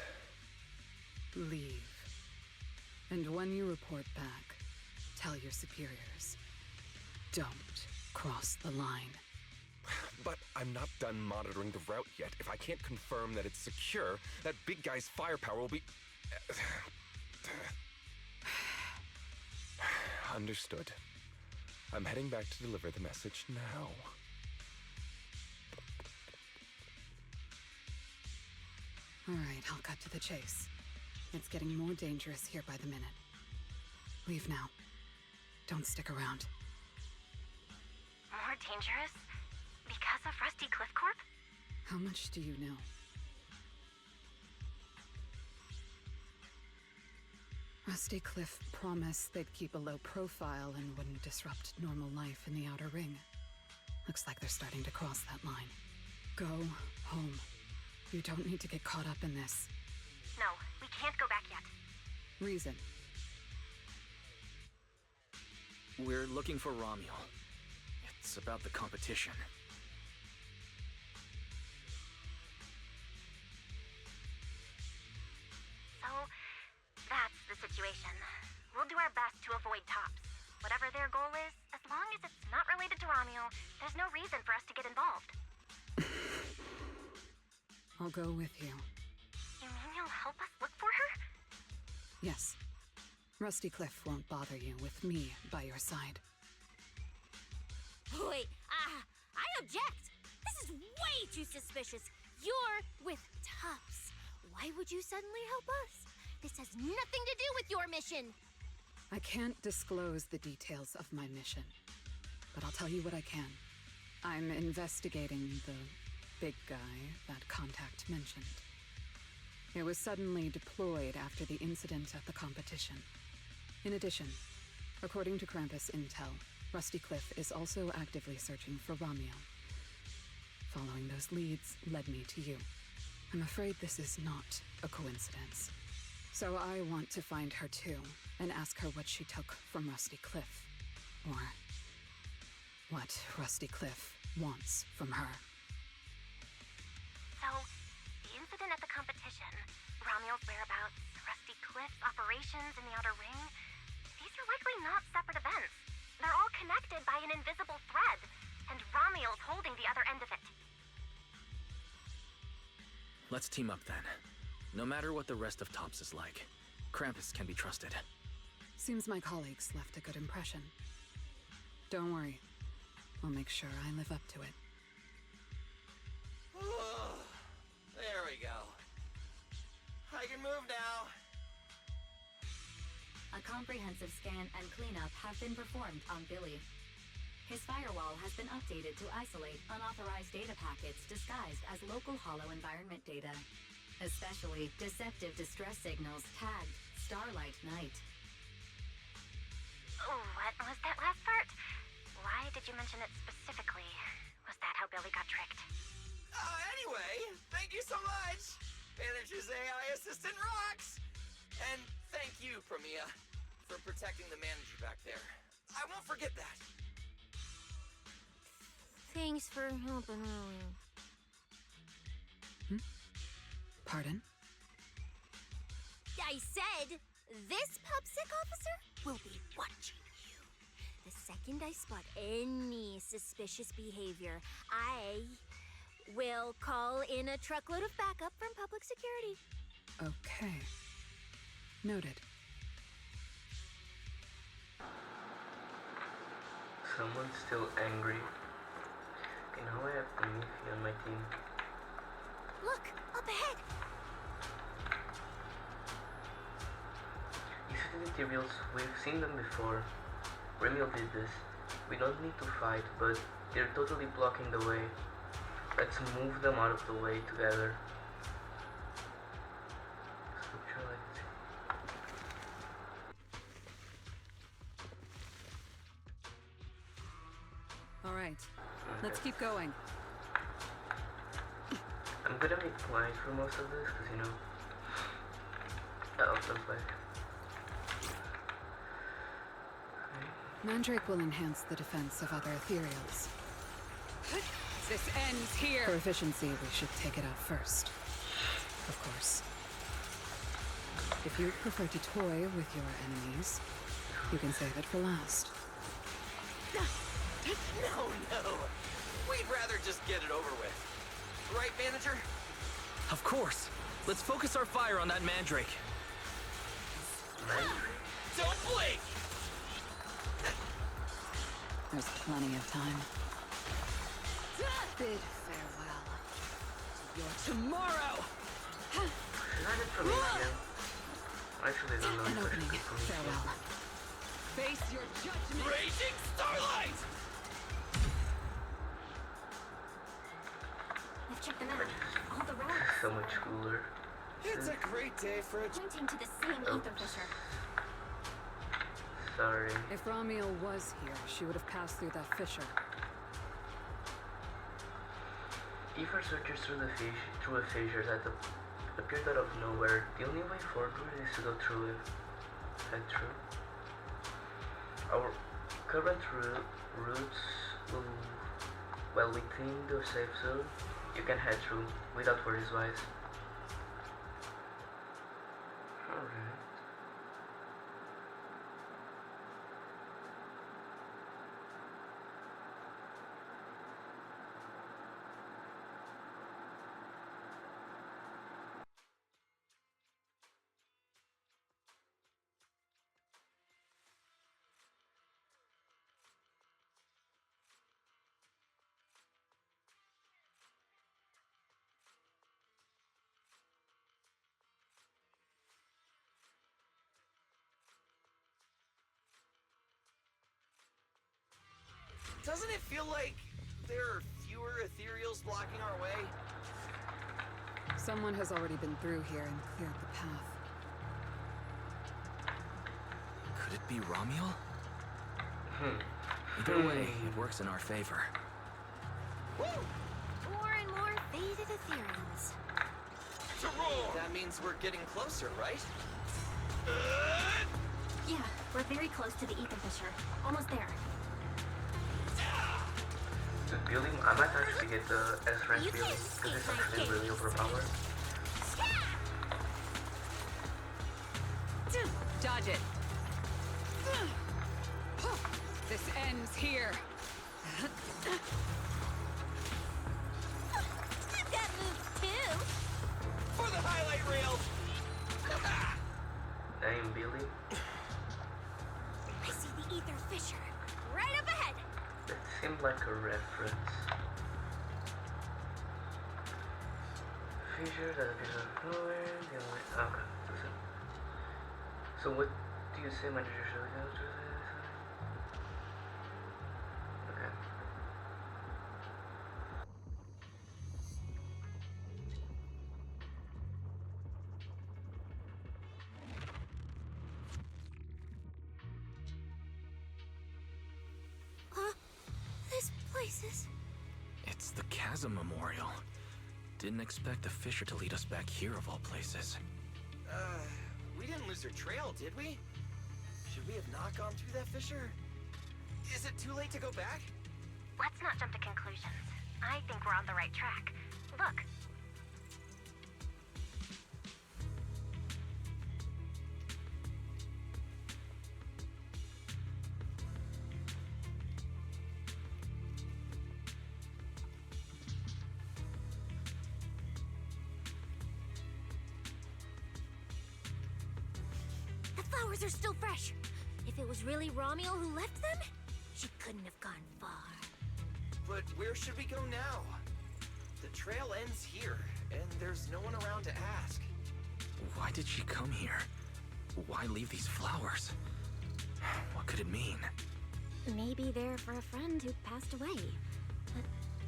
Leave. And when you report back, tell your superiors. Don't cross the line. But I'm not done monitoring the route yet. If I can't confirm that it's secure, that big guy's firepower will be... Understood. I'm heading back to deliver the message now. All right, I'll cut to the chase. It's getting more dangerous here by the minute. Leave now. Don't stick around. More dangerous? Because of Rusty Cliff Corp? How much do you know? Rusty Cliff promised they'd keep a low profile and wouldn't disrupt normal life in the Outer Ring. Looks like they're starting to cross that line. Go home. You don't need to get caught up in this. No, we can't go back yet. Reason. We're looking for Romuel. It's about the competition. situation. We'll do our best to avoid Tops. Whatever their goal is, as long as it's not related to Romeo, there's no reason for us to get involved. I'll go with you. You mean you'll help us look for her? Yes. Rusty Cliff won't bother you with me by your side. Wait, I object! This is way too suspicious. You're with Tops. Why would you suddenly help us? This has nothing to do with your mission. I can't disclose the details of my mission, but I'll tell you what I can. I'm investigating the big guy that Contact mentioned. It was suddenly deployed after the incident at the competition. In addition, according to Krampus intel, Rusty Cliff is also actively searching for Romeo. Following those leads led me to you. I'm afraid this is not a coincidence. So I want to find her too, and ask her what she took from Rusty Cliff. Or what Rusty Cliff wants from her. So, the incident at the competition, Romeo's whereabouts, Rusty Cliff's operations in the Outer Ring, these are likely not separate events. They're all connected by an invisible thread, and Romeo's holding the other end of it. Let's team up then. No matter what the rest of Tops is like, Krampus can be trusted. Seems my colleagues left a good impression. Don't worry. I'll make sure I live up to it. There we go. I can move now. A comprehensive scan and cleanup have been performed on Billy. His firewall has been updated to isolate unauthorized data packets disguised as local hollow environment data, especially deceptive distress signals tagged Starlight Night. Oh, what was that last part? Why did you mention it specifically? Was that how Billy got tricked? Anyway, thank you so much! Manager's AI assistant rocks! And thank you, Premia, for protecting the manager back there. I won't forget that. Thanks for helping earlier. Pardon? I said, this PubSec officer will be watching you. The second I spot any suspicious behavior, I will call in a truckload of backup from public security. Okay. Noted. Someone's still angry. Okay, now I have Prometheus on my team. Look, up ahead! These are the materials, we've seen them before. Romeo did this. We don't need to fight, but they're totally blocking the way. Let's move them out of the way together. All right, let's keep going. I'm gonna make plans for most of this, because you know. Oh, don't play. Mandrake will enhance the defense of other ethereals. This ends here. For efficiency, we should take it out first. Of course. If you prefer to toy with your enemies, you can save it for last. No. We'd rather just get it over with. Right, manager? Of course. Let's focus our fire on that Mandrake. Don't blink! There's plenty of time. Bid farewell to your tomorrow. Not it for me, yeah. Actually, I don't know An if I opening. should go for me. Farewell. Face your judgment. Raging Starlight! We've checked them out. All the roads. So much cooler. It's a great day for a... Pointing to the same ether fissure. Sorry. If Ramiel was here, she would have passed through that fissure. Ether searches through a fissure that appeared out of nowhere. The only way forward is to go through it. Head through. Our current routes will, well, within the safe zone, you can head through without worries wise. Alright. Doesn't it feel like there are fewer ethereals blocking our way? Someone has already been through here and cleared the path. Could it be Romuel? Either way, it works in our favor. Woo! More and more faded ethereals. That means we're getting closer, right? Yeah, we're very close to the ether fissure. Almost there. The building, I might actually get the S-rank building because it's actually really overpowered. Dodge it. This ends here. I've got moves too. For the highlight reel! Damn, Billy. I see the ether fissure right up ahead. That seemed like a reference. Fissure that appears out of nowhere. Okay, that's it. So what do you say, manager? Should we go to this? Okay. This place is... It's the Chasm Memorial. Didn't expect the fissure to lead us back here of all places. We didn't lose our trail, did we? Should we have not gone through that fissure? Is it too late to go back? Let's not jump to conclusions. I think we're on the right track. Look. The flowers are still fresh. If it was really Romuel who left them, she couldn't have gone far. But where should we go now? The trail ends here, and there's no one around to ask. Why did she come here? Why leave these flowers? What could it mean? Maybe they're for a friend who passed away. But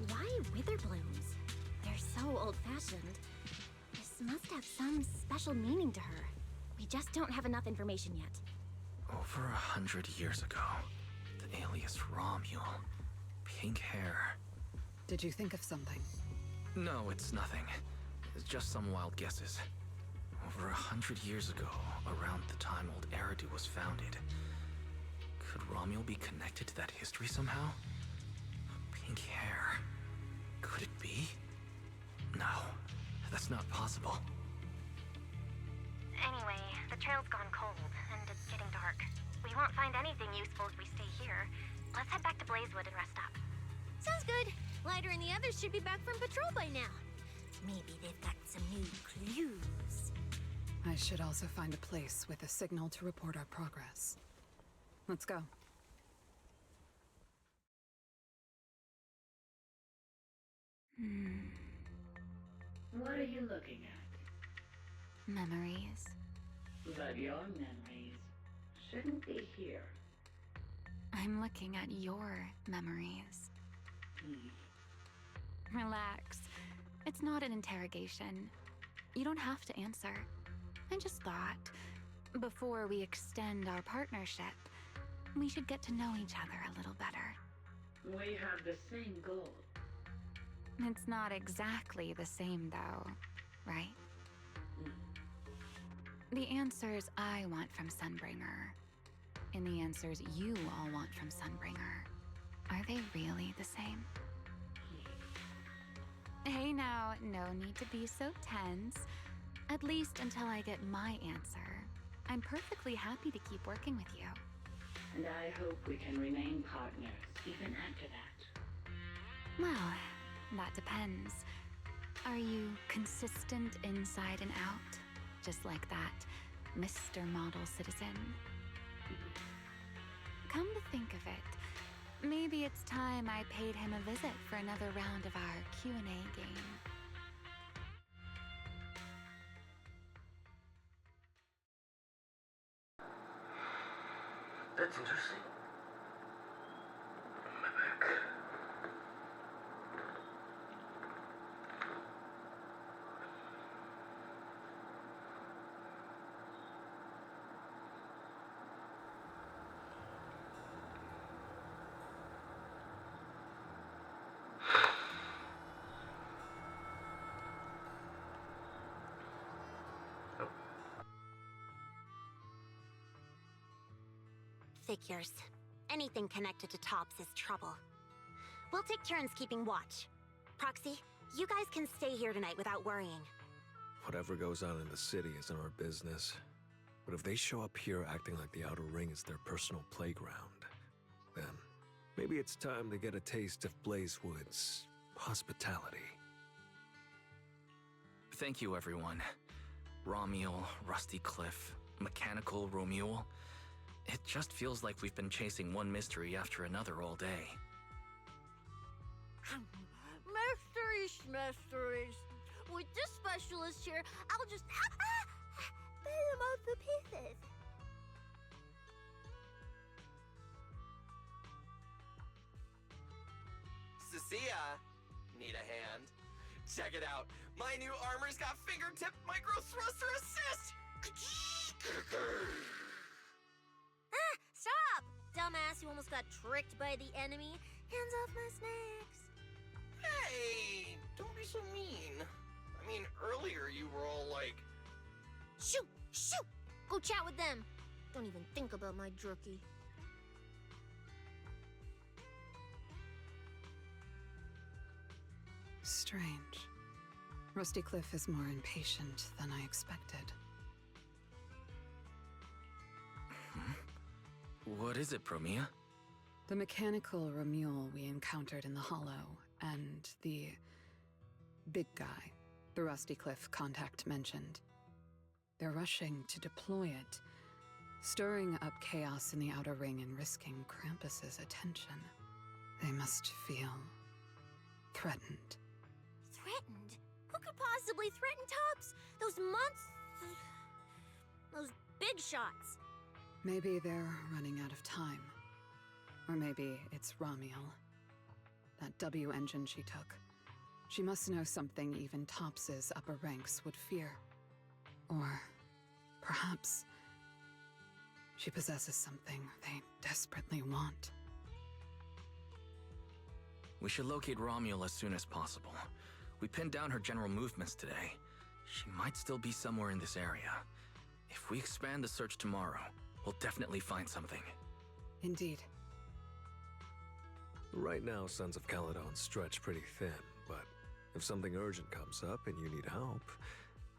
why wither blooms? They're so old-fashioned. This must have some special meaning to her. We just don't have enough information yet. Over 100 years ago, the alias Romuel. Pink hair. Did you think of something? No, it's nothing. It's just some wild guesses. Over 100 years ago, around the time old Eridu was founded, could Romuel be connected to that history somehow? Pink hair. Could it be? No, that's not possible. Anyway, the trail's gone cold, and it's getting dark. We won't find anything useful if we stay here. Let's head back to Blazewood and rest up. Sounds good. Lighter and the others should be back from patrol by now. Maybe they've got some new clues. I should also find a place with a signal to report our progress. Let's go. What are you looking at? Memories. But your memories shouldn't be here. I'm looking at your memories. Relax. It's not an interrogation. You don't have to answer. I just thought, before we extend our partnership, we should get to know each other a little better. We have the same goal. It's not exactly the same, though, right? The answers I want from Sunbringer, and the answers you all want from Sunbringer, are they really the same? Hey now, no need to be so tense. At least until I get my answer. I'm perfectly happy to keep working with you. And I hope we can remain partners even after that. Well, that depends. Are you consistent inside and out? Just like that Mr. Model Citizen? Come to think of it, maybe it's time I paid him a visit for another round of our Q&A game. That's interesting. My back. figures. Anything connected to Tops is trouble. We'll take turns keeping watch. Proxy, you guys can stay here tonight without worrying. Whatever goes on in the city isn't our business. But if they show up here acting like the Outer Ring is their personal playground, then maybe it's time to get a taste of Blazewood's hospitality. Thank you, everyone. Romuel, Rusty Cliff, Mechanical Romuel. It just feels like we've been chasing one mystery after another all day. Mysteries. With this specialist here, I'll just pull them off the pieces. Cecilia, need a hand? Check it out. My new armor's got fingertip micro thruster assist. Stop! Dumbass, you almost got tricked by the enemy. Hands off my snacks. Hey, don't be so mean. I mean, earlier you were all like, Shoot! Go chat with them. Don't even think about my jerky. Strange. Rusty Cliff is more impatient than I expected. What is it, Promia? The mechanical Romuel we encountered in the Hollow, and the big guy the Rusty Cliff contact mentioned. They're rushing to deploy it, stirring up chaos in the Outer Ring and risking Krampus's attention. They must feel threatened. Threatened? Who could possibly threaten Tops? Those those big shots. Maybe they're running out of time. Or maybe it's Romuel. That W engine she took. She must know something even Tops's upper ranks would fear. Or perhaps she possesses something they desperately want. We should locate Romuel as soon as possible. We pinned down her general movements today. She might still be somewhere in this area. If we expand the search tomorrow, we'll definitely find something. Indeed. Right now, Sons of Caledon stretch pretty thin, but if something urgent comes up and you need help,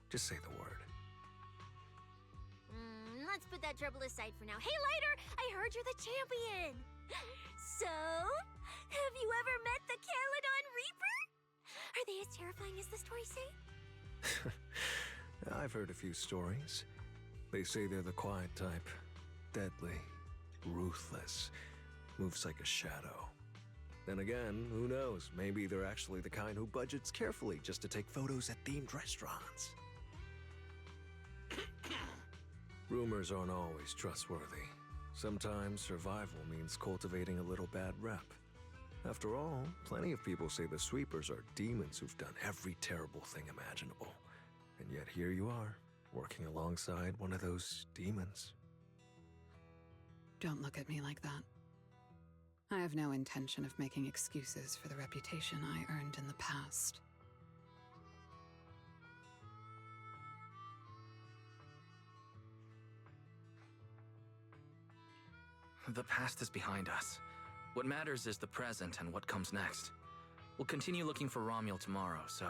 just say the word. Let's put that trouble aside for now. Hey, Lighter! I heard you're the champion! So, have you ever met the Caledon Reaper? Are they as terrifying as the stories say? I've heard a few stories. They say they're the quiet type. Deadly, ruthless, moves like a shadow. Then again, who knows? Maybe they're actually the kind who budgets carefully just to take photos at themed restaurants. Rumors aren't always trustworthy. Sometimes survival means cultivating a little bad rep. After all, plenty of people say the Sweepers are demons who've done every terrible thing imaginable. And yet here you are, working alongside one of those demons. Don't look at me like that. I have no intention of making excuses for the reputation I earned in the past. The past is behind us. What matters is the present and what comes next. We'll continue looking for Romuel tomorrow, so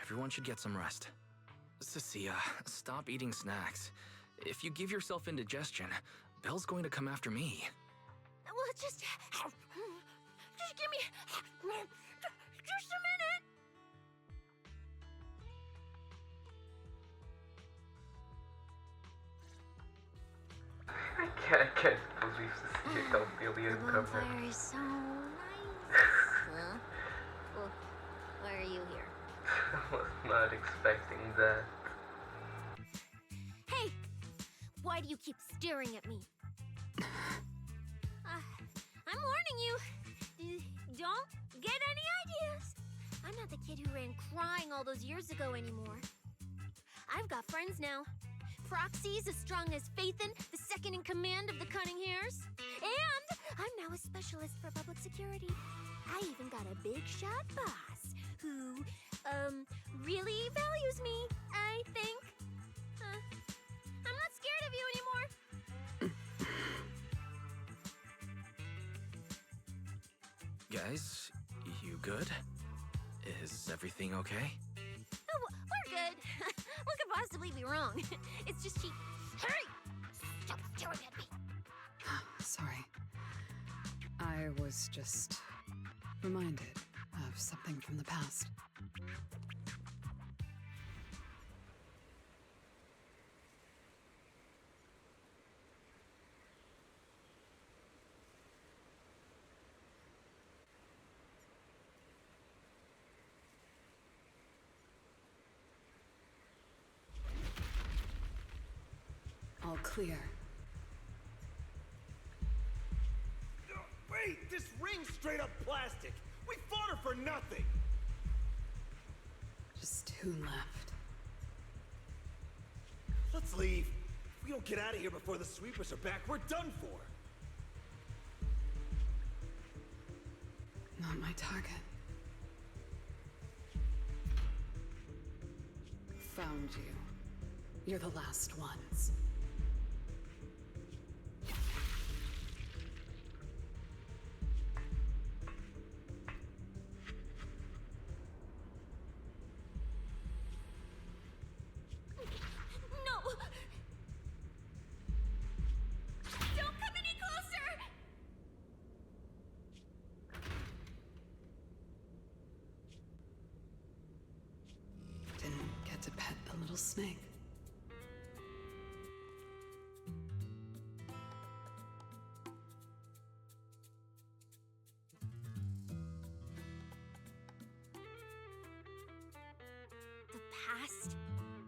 everyone should get some rest. Cecilia, stop eating snacks. If you give yourself indigestion, Belle's going to come after me. Well, just give me just a minute. I can't believe Cecilia can't feel the uncover. Bonfire is so nice. Huh? Well, why are you here? I was not expecting that. Hey! Why do you keep staring at me? I'm warning you. Don't get any ideas. I'm not the kid who ran crying all those years ago anymore. I've got friends now. Proxy's as strong as Faithin, the second in command of the Cunning Hares. And I'm now a specialist for public security. I even got a big shot boss who, really values me, I think. I'm not scared of you anymore. guys. You good? Is everything okay? Oh, we're good. What could possibly be wrong? It's just she... Hurry! Stop staring at me! Sorry. I was just reminded of something from the past. All clear. Wait, this ring's straight up plastic. We fought her for nothing. Just 2 left. Let's leave. If we don't get out of here before the sweepers are back, we're done for. Not my target. Found you. You're the last ones. No! Don't come any closer! Didn't get to pet the little snake. The past?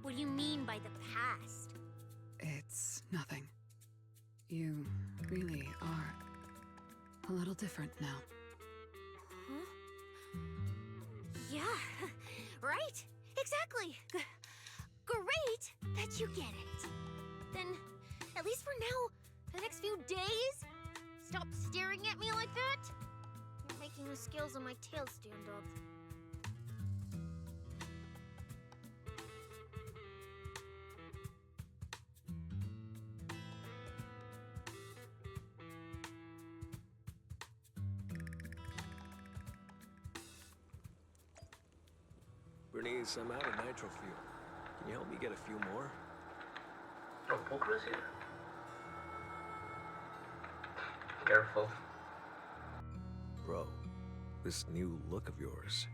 What do you mean by the past? It's nothing. You really are a little different now. Huh? Yeah, right? Exactly. Great that you get it. Then, at least for now, the next few days, stop staring at me like that. You're making the scales on my tail stand up. Bernice, I'm out of nitro fuel. Can you help me get a few more? Oh, Poker is here? Careful. Bro, this new look of yours.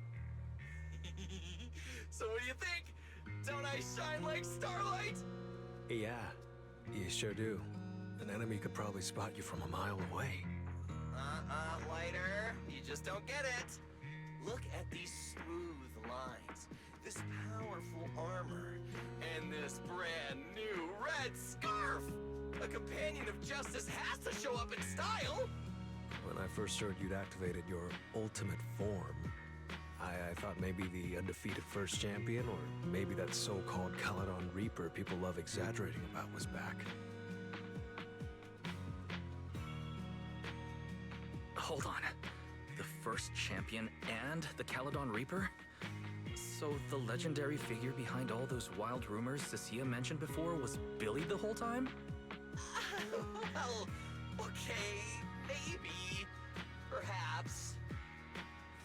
So what do you think? Don't I shine like starlight? Yeah, you sure do. An enemy could probably spot you from a mile away. Lighter. You just don't get it. Look at these smooth lines, this powerful armor, and this brand new red scarf. A companion of justice has to show up in style. When I first heard you'd activated your ultimate form, I thought maybe the undefeated first champion, or maybe that so-called Caledon Reaper people love exaggerating about was back. Hold on. The first champion and the Caledon Reaper? So the legendary figure behind all those wild rumors Cecilia mentioned before was Billy the whole time? Well, okay, maybe, perhaps.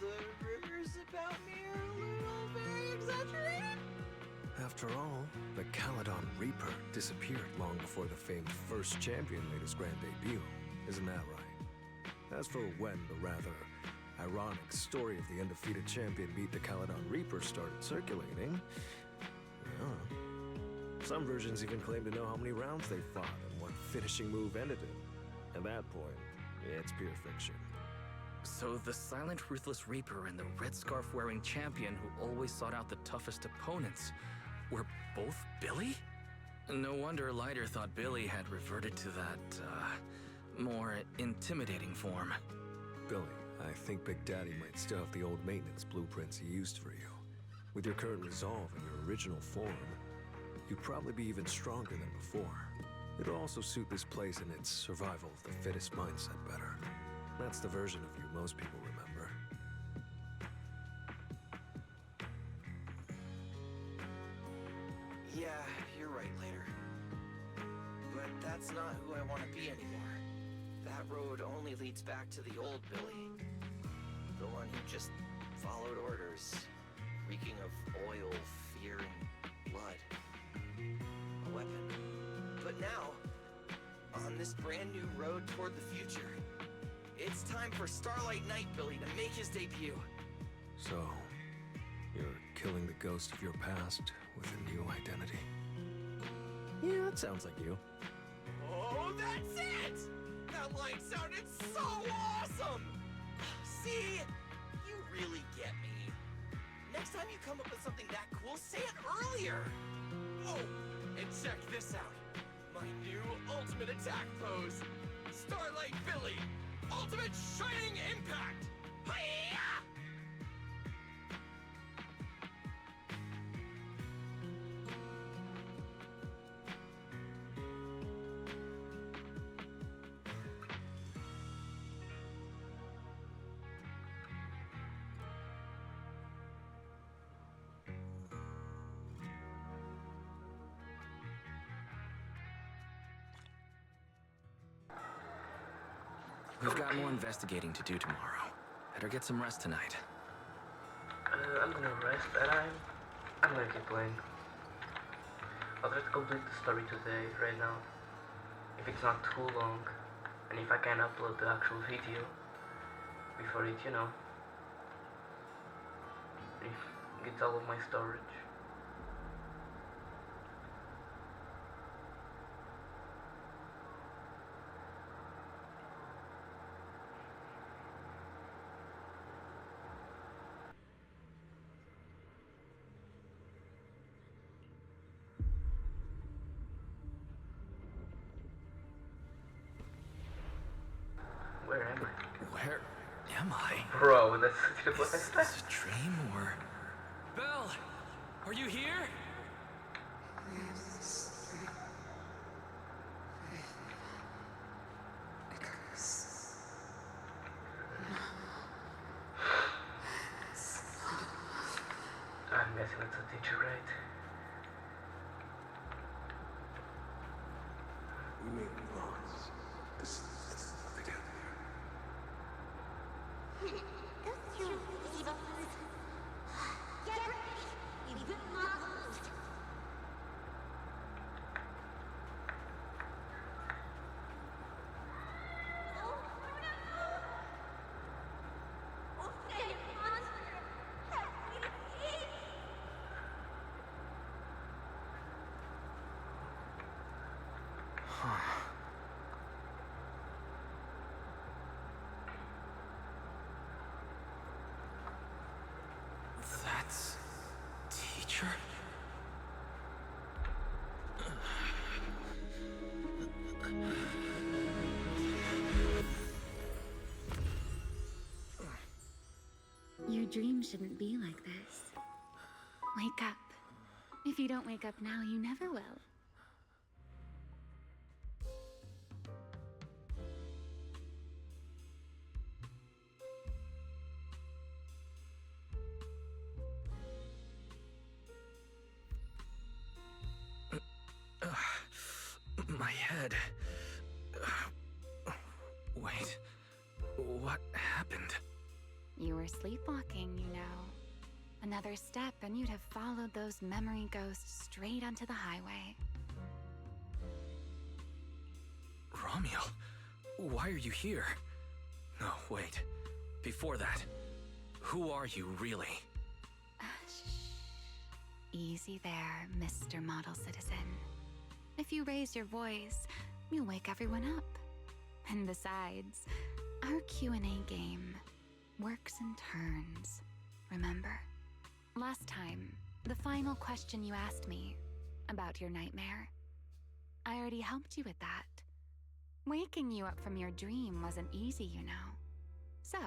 The rumors about me are a little very exaggerated. After all, the Caledon Reaper disappeared long before the famed first champion made his grand debut. Isn't that right? As for when the rather ironic story of the undefeated champion beat the Caledon Reaper started circulating, well, some versions even claim to know how many rounds they fought and what finishing move ended it. At that point, it's pure fiction. So the silent, ruthless Reaper and the red scarf-wearing champion who always sought out the toughest opponents were both Billy? No wonder Lighter thought Billy had reverted to that, more intimidating form. Billy, I think Big Daddy might still have the old maintenance blueprints he used for you. With your current resolve and your original form, you'd probably be even stronger than before. It'll also suit this place and its survival of the fittest mindset better. That's the version of you most people remember. Yeah, you're right, Later. But that's not who I want to be anymore. That road only leads back to the old Billy. The one who just followed orders, reeking of oil, fear, and blood. A weapon. But now, on this brand new road toward the future, it's time for Starlight Knight Billy to make his debut. So, you're killing the ghost of your past with a new identity. Yeah, that sounds like you. Oh, that's it! That line sounded so awesome! See? You really get me. Next time you come up with something that cool, say it earlier! Oh, and check this out. My new ultimate attack pose. Starlight Billy. Ultimate Shining Impact. Hi-ya! We've got more investigating to do tomorrow. Better get some rest tonight. I'm gonna rest and I'm gonna keep playing. I'll try to complete the story today, right now. If it's not too long, and if I can upload the actual video before it, if gets all of my storage. Where am I? Where am I? Bro, that's Is this a dream or... Belle! Are you here? I'm guessing it's a teacher, right? We make laws. This is what they do. That's... teacher? Your dream shouldn't be like this. Wake up. If you don't wake up now, you never will. My head... Wait... What happened? You were sleepwalking, you know. Another step and you'd have followed those memory ghosts straight onto the highway. Romiel, why are you here? No, wait. Before that, who are you really? Easy there, Mr. Model Citizen. If you raise your voice, you'll wake everyone up. And besides, our Q&A game works in turns, remember? Last time, the final question you asked me about your nightmare, I already helped you with that. Waking you up from your dream wasn't easy, you know. So,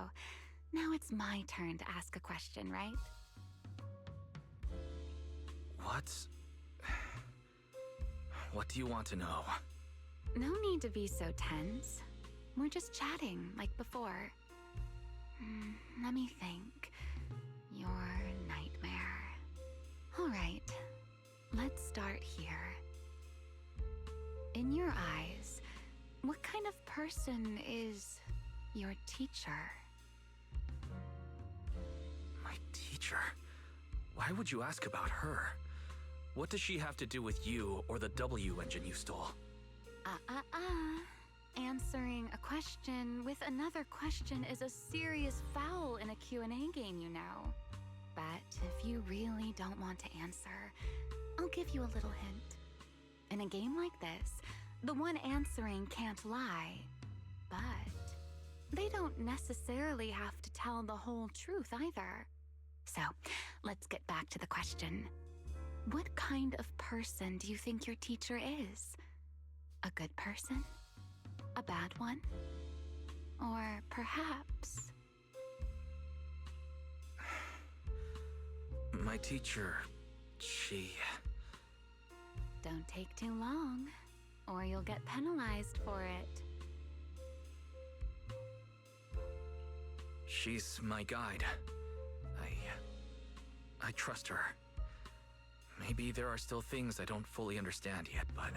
now it's my turn to ask a question, right? What do you want to know? No need to be so tense. We're just chatting, like before. Let me think. Your nightmare. Alright, let's start here. In your eyes, what kind of person is your teacher? teacher? Why would you ask about her? What does she have to do with you or the W engine you stole? Answering a question with another question is a serious foul in a Q&A game, you know. But if you really don't want to answer, I'll give you a little hint. In a game like this, the one answering can't lie, but they don't necessarily have to tell the whole truth either. So, let's get back to the question. What kind of person do you think your teacher is? A good person? A bad one? Or perhaps... My teacher, she... Don't take too long, or you'll get penalized for it. She's my guide. I trust her. Maybe there are still things I don't fully understand yet, but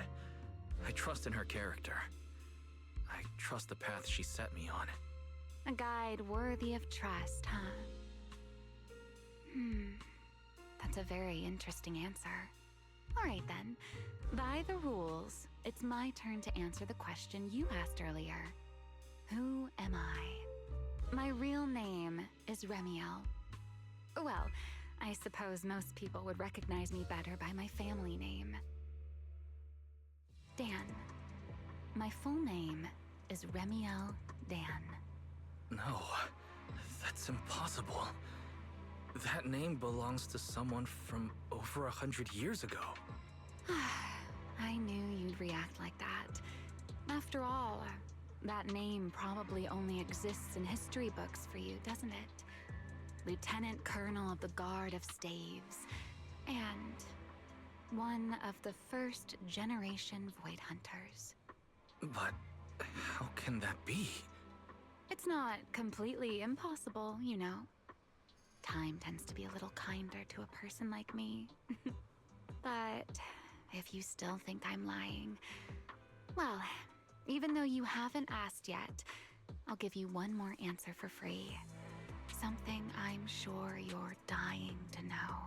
I trust in her character. I trust the path she set me on. A guide worthy of trust, huh? That's a very interesting answer. All right then, by the rules, it's my turn to answer the question you asked earlier. Who am I? My real name is Remiel. Well, I suppose most people would recognize me better by my family name. Dan. My full name is Remiel Dan. No, that's impossible. That name belongs to someone from over 100 years ago. I knew you'd react like that. After all, that name probably only exists in history books for you, doesn't it? Lieutenant Colonel of the Guard of Staves, and one of the first generation Void Hunters. But how can that be? It's not completely impossible, you know. Time tends to be a little kinder to a person like me. But if you still think I'm lying, well, even though you haven't asked yet, I'll give you one more answer for free. Something I'm sure you're dying to know.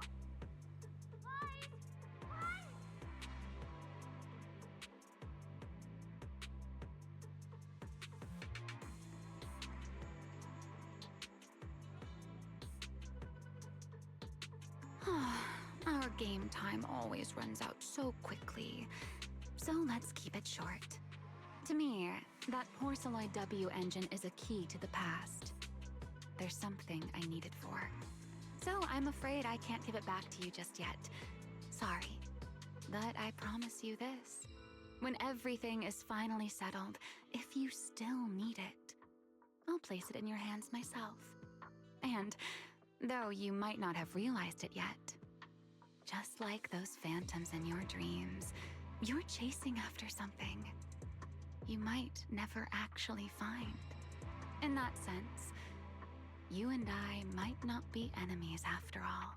Our game time always runs out so quickly, so let's keep it short. To me, that Porceloid W engine is a key to the past. There's something I need it for. So I'm afraid I can't give it back to you just yet. Sorry. But I promise you this. When everything is finally settled, if you still need it, I'll place it in your hands myself. And though you might not have realized it yet, just like those phantoms in your dreams, you're chasing after something you might never actually find. In that sense, you and I might not be enemies after all.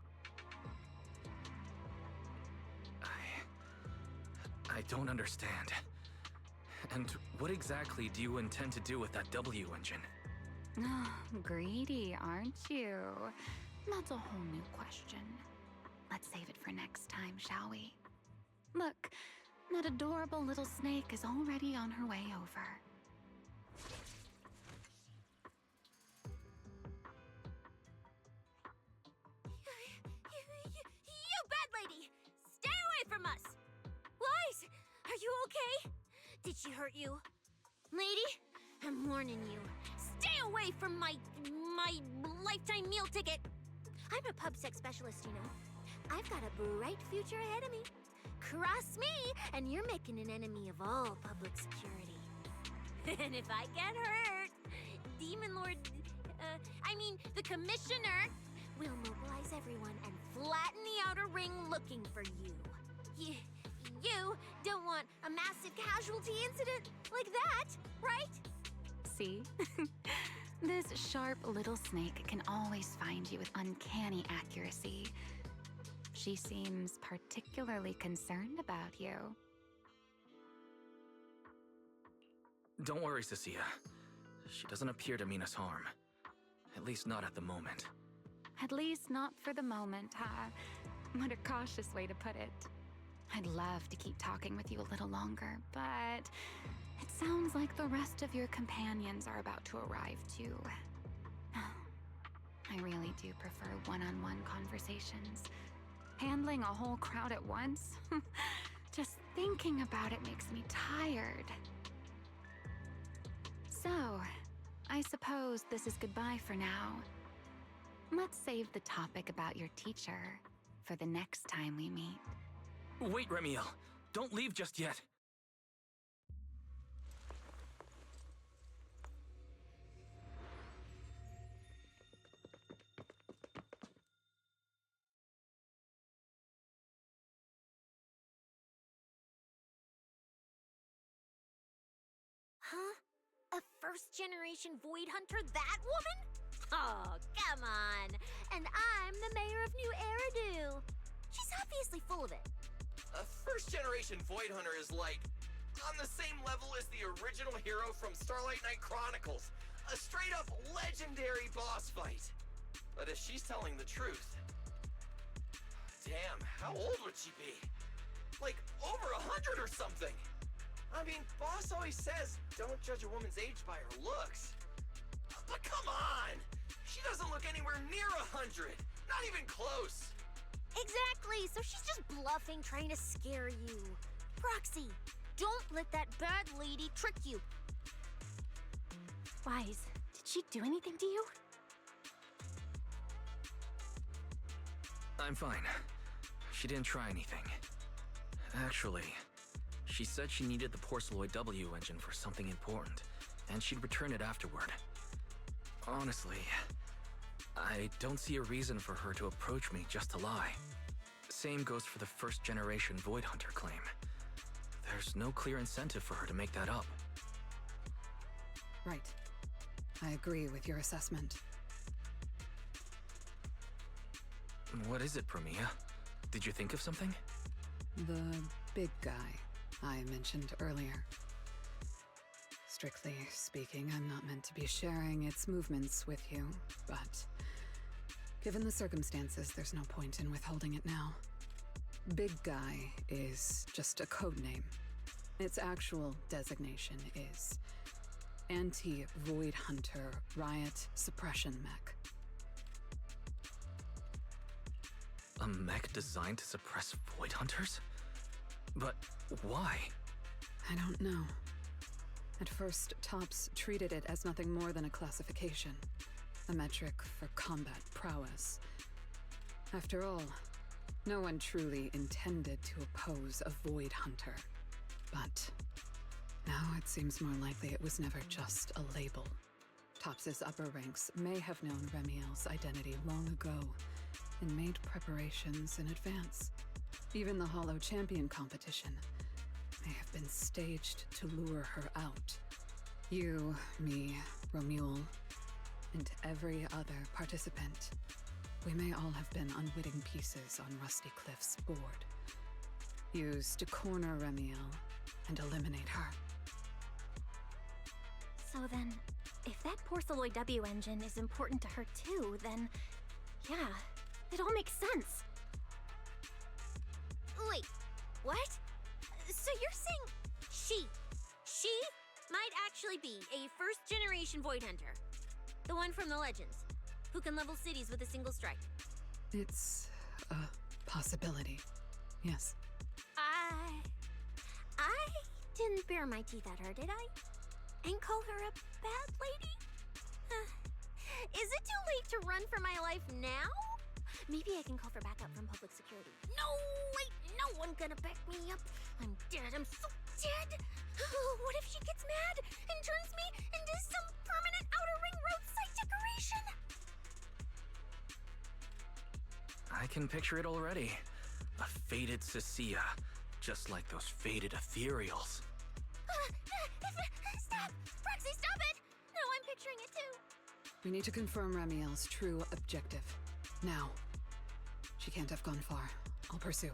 I don't understand. And what exactly do you intend to do with that W engine? Greedy, aren't you? That's a whole new question. Let's save it for next time, shall we? Look, that adorable little snake is already on her way over. You bad lady! Stay away from us! Lies! Are you okay? Did she hurt you? Lady, I'm warning you. Stay away from my lifetime meal ticket! I'm a pub sex specialist, you know. I've got a bright future ahead of me. Cross me, and you're making an enemy of all public security. And if I get hurt, Demon Lord, the Commissioner will mobilize everyone and flatten the outer ring looking for you. You don't want a massive casualty incident like that, right? See? This sharp little snake can always find you with uncanny accuracy. She seems particularly concerned about you. Don't worry, Cecilia. She doesn't appear to mean us harm. At least not at the moment. At least not for the moment, huh? What a cautious way to put it. I'd love to keep talking with you a little longer, but it sounds like the rest of your companions are about to arrive too. I really do prefer one-on-one conversations. Handling a whole crowd at once? Just thinking about it makes me tired. So, I suppose this is goodbye for now. Let's save the topic about your teacher for the next time we meet. Wait, Remiel. Don't leave just yet. Huh? A first-generation Void Hunter, that woman? Oh, come on. And I'm the mayor of New Eridu. She's obviously full of it. A first-generation Void Hunter is like on the same level as the original hero from Starlight Knight Chronicles. A straight-up legendary boss fight. But if she's telling the truth... Damn, how old would she be? Like, over 100 or something! I mean, boss always says, don't judge a woman's age by her looks. But come on! She doesn't look anywhere near 100! Not even close! Exactly, so she's just bluffing, trying to scare you. Proxy, don't let that bad lady trick you. Wise, did she do anything to you? I'm fine. She didn't try anything. Actually, she said she needed the Porceloid W engine for something important, and she'd return it afterward. Honestly, I don't see a reason for her to approach me just to lie. Same goes for the first-generation Void Hunter claim. There's no clear incentive for her to make that up. Right. I agree with your assessment. What is it, Promia? Did you think of something? The big guy I mentioned earlier. Strictly speaking, I'm not meant to be sharing its movements with you, but given the circumstances, there's no point in withholding it now. Big Guy is just a code name. Its actual designation is Anti-Void Hunter Riot Suppression Mech. A mech designed to suppress Void Hunters? But why? I don't know. At first, Tops treated it as nothing more than a classification, a metric for combat prowess. After all, no one truly intended to oppose a Void Hunter. But now it seems more likely it was never just a label. Tops's upper ranks may have known Remiel's identity long ago and made preparations in advance. Even the Hollow Champion competition may have been staged to lure her out. You, me, Romuald, and every other participant, we may all have been unwitting pieces on Rusty Cliff's board, used to corner Remiel and eliminate her. So then, if that Porceloid W engine is important to her too, then yeah, it all makes sense. Wait, what? So you're saying she might actually be a first-generation Void Hunter? The one from the Legends, who can level cities with a single strike? It's a possibility, yes. I didn't bare my teeth at her, did I? And call her a bad lady? Is it too late to run for my life now? Maybe I can call for backup from public security. No, wait, no one gonna back me up. I'm dead, I'm so dead. What if she gets mad and turns me into some permanent outer ring roadside decoration? I can picture it already. A faded Cecilia, just like those faded ethereals. Stop! Proxy, stop it! No, I'm picturing it too. We need to confirm Remiel's true objective. Now. She can't have gone far. I'll pursue.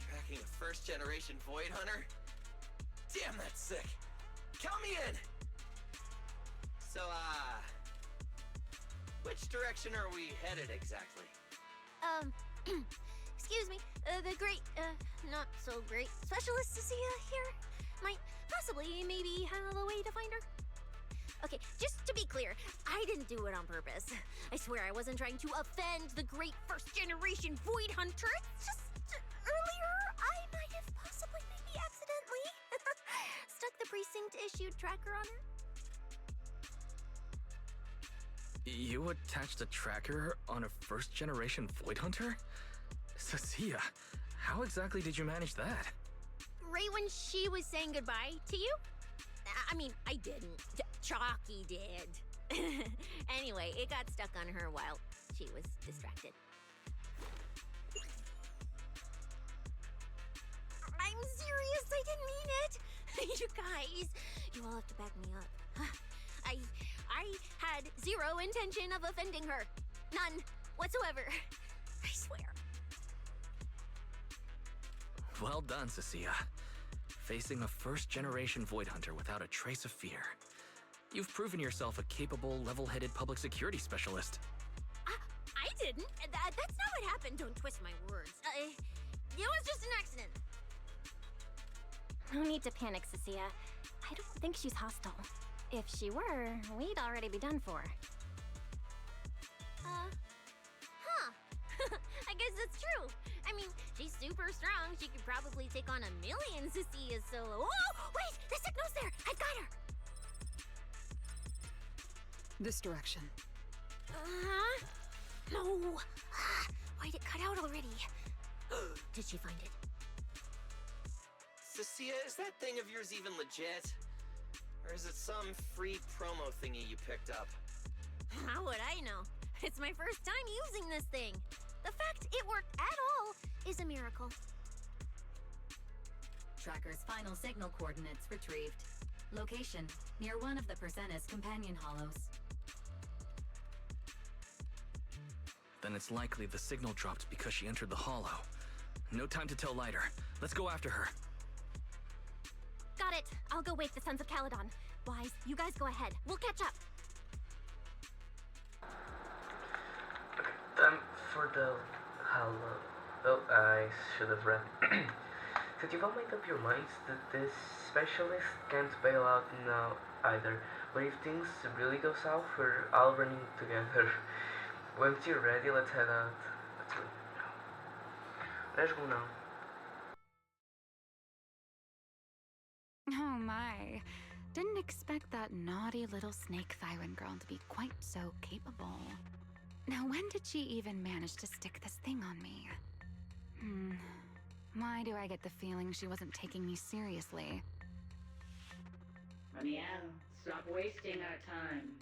Tracking a first-generation Void Hunter? Damn, that's sick. Count me in! So, Which direction are we headed exactly? Excuse me, the great, not so great specialist Cecilia here might possibly maybe have a way to find her. Okay, just to be clear, I didn't do it on purpose. I swear I wasn't trying to offend the great first-generation Void Hunter. It's just earlier I might have possibly maybe accidentally stuck the precinct-issued tracker on her. You attached a tracker on a first-generation Void Hunter? Cecilia, how exactly did you manage that? Right when she was saying goodbye to you? I mean, I didn't. Chalky did. Anyway, it got stuck on her while she was distracted. I'm serious, I didn't mean it. You guys, you all have to back me up. I had zero intention of offending her. None whatsoever. I swear. Well done, Cecilia. Facing a first-generation Void Hunter without a trace of fear. You've proven yourself a capable, level-headed public security specialist. I didn't. That's not what happened. Don't twist my words. It was just an accident. No need to panic, Cecilia. I don't think she's hostile. If she were, we'd already be done for. I guess that's true. I mean, she's super strong. She could probably take on 1,000,000 Cecilias solo. Oh, wait! The signal's there! I've got her! This direction. No! Why'd it cut out already? Did she find it? Cecilia, is that thing of yours even legit? Or is it some free promo thingy you picked up? How would I know? It's my first time using this thing. The fact it worked at all is a miracle. Tracker's final signal coordinates retrieved. Location, near one of the Persena's companion hollows. Then it's likely the signal dropped because she entered the hollow. No time to tell Lighter. Let's go after her. Got it. I'll go wake the Sons of Caledon. Wise, you guys go ahead. We'll catch up. For the hollow. Oh, I should have read. Did you all make up your minds that this specialist can't bail out now either? But if things really go south, we're all running together. Once you're ready, let's head out. Let's go now. Let's go now. Oh my. Didn't expect that naughty little snake Thyran girl to be quite so capable. Now when did she even manage to stick this thing on me? Why do I get the feeling she wasn't taking me seriously? Ramiel, stop wasting our time.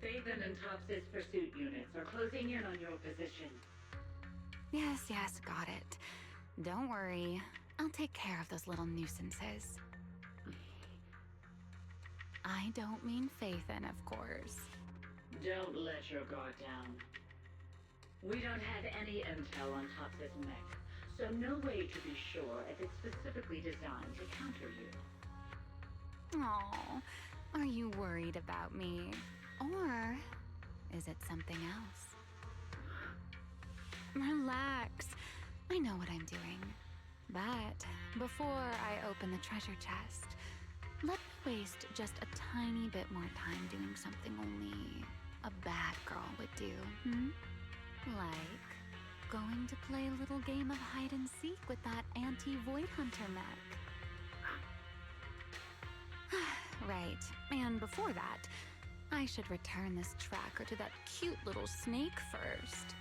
Faven and Tops's pursuit units are closing in on your position. Yes, got it. Don't worry. I'll take care of those little nuisances. I don't mean Faithen, of course. Don't let your guard down. We don't have any intel on Tops's mech, so no way to be sure if it's specifically designed to counter you. Aw, are you worried about me? Or is it something else? Relax. I know what I'm doing. But before I open the treasure chest, let me waste just a tiny bit more time doing something only a bad girl would do, Like going to play a little game of hide and seek with that anti-Void Hunter mech. Right, and before that, I should return this tracker to that cute little snake first.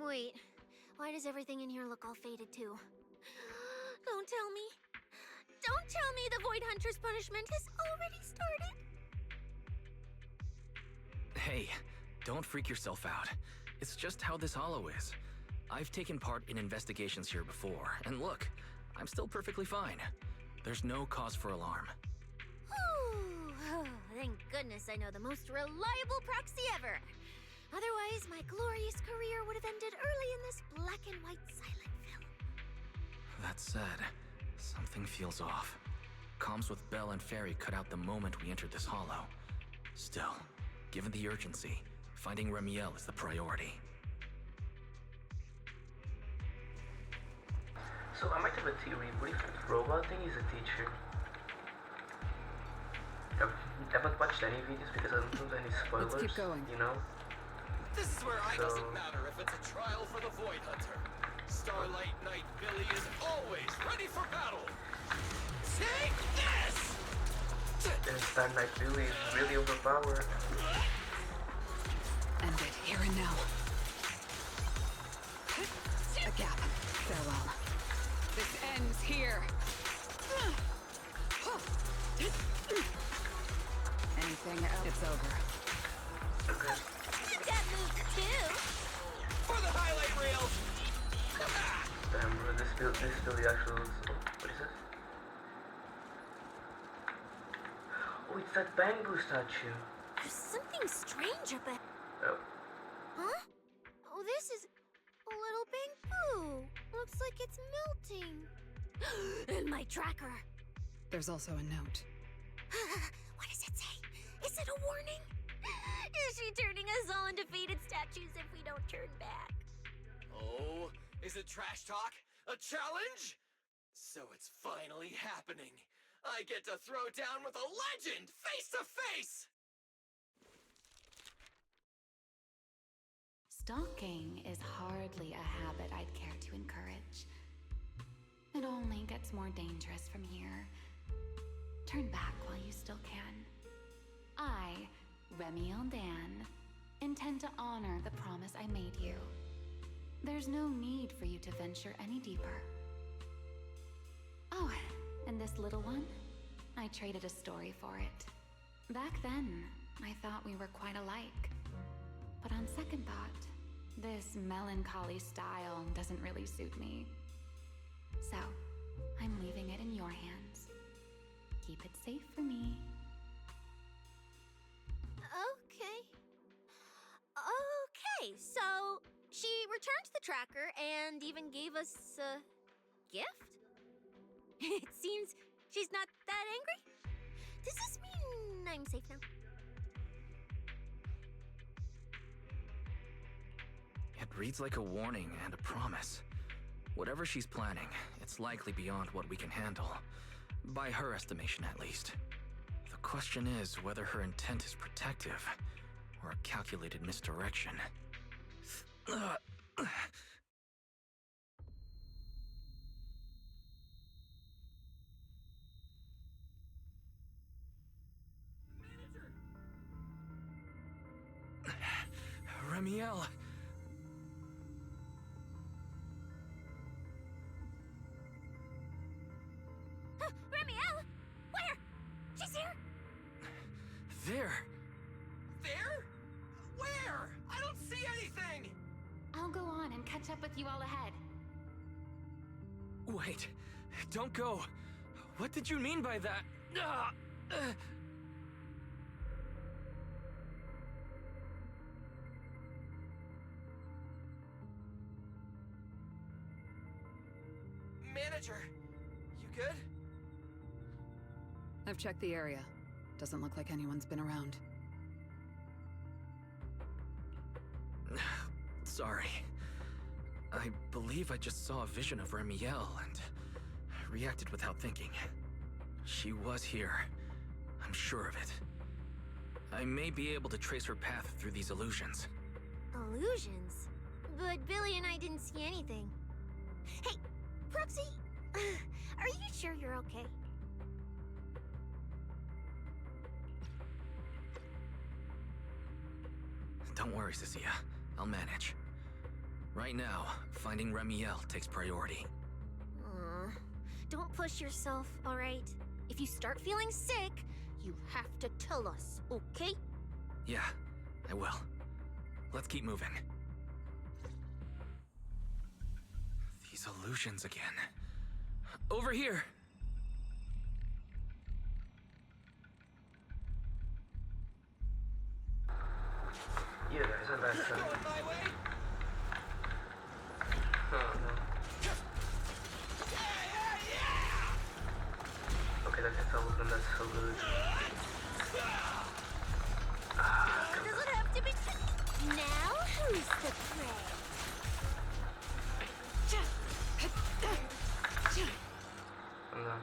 Wait, why does everything in here look all faded too? Don't tell me. Don't tell me the Void Hunter's punishment has already started. Hey, don't freak yourself out. It's just how this hollow is. I've taken part in investigations here before, and look, I'm still perfectly fine. There's no cause for alarm. Whew. Thank goodness I know the most reliable proxy ever. Otherwise, my glorious career would have ended early in this black and white silent film. That said, something feels off. Comms with Belle and Fairy cut out the moment we entered this hollow. Still, given the urgency, finding Remiel is the priority. So I might have a theory. What if the robot thing is a teacher? I haven't watched any videos because I don't know any spoilers. Let's keep going. You know? This is where I doesn't matter if it's a trial for the Void Hunter. Starlight Knight Billy is always ready for battle. Take this! And Starlight Billy is really overpowered. End it here and now. A gap. Farewell. This ends here. Anything else? It's over. Okay. That moved too. For the highlight reel! Damn, bro, this Billy actually looks... Oh, what is this? Oh, it's that bamboo statue. There's something strange about... Oh. Huh? Oh, this is a little bamboo. Looks like it's melting. And my tracker. There's also a note. What does it say? Is it a warning? Is she turning us all into faded statues if we don't turn back? Oh, is it trash talk? A challenge? So it's finally happening. I get to throw down with a legend face to face! Stalking is hardly a habit I'd care to encourage. It only gets more dangerous from here. Turn back while you still can. I, Remiel Dan, intend to honor the promise I made you. There's no need for you to venture any deeper. Oh, and this little one? I traded a story for it. Back then, I thought we were quite alike. But on second thought, this melancholy style doesn't really suit me. So, I'm leaving it in your hands. Keep it safe for me. Okay, so she returned the tracker and even gave us a gift? It seems she's not that angry. Does this mean I'm safe now? It reads like a warning and a promise. Whatever she's planning, it's likely beyond what we can handle. By her estimation, at least. The question is whether her intent is protective or a calculated misdirection. Remiel! Remiel! Where? She's here! There! There? Where? I don't see anything! I'll go on and catch up with you all ahead. Wait, don't go. What did you mean by that? Manager, you good? I've checked the area. Doesn't look like anyone's been around. Sorry. I believe I just saw a vision of Remiel and reacted without thinking. She was here. I'm sure of it. I may be able to trace her path through these illusions. Illusions? But Billy and I didn't see anything. Hey, Proxy, are you sure you're okay? Don't worry, Cecilia. I'll manage. Right now, finding Remiel takes priority. Don't push yourself, alright? If you start feeling sick, you have to tell us, okay? Yeah, I will. Let's keep moving. These illusions again. Over here! Yeah, isn't that so? Oh no. Okay, that can tell them that's illusion. Does it have to be? Now who's the prey? No.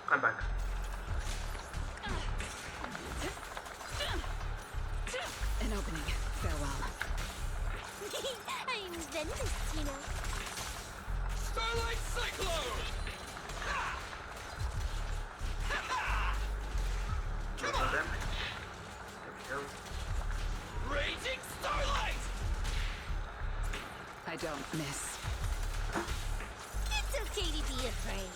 I'm back. An opening. Farewell. I'm Zenless, you know. Starlight Cyclone! Ha! Ha ha! Come on! There we go. Raging Starlight! I don't miss. It's okay to be afraid.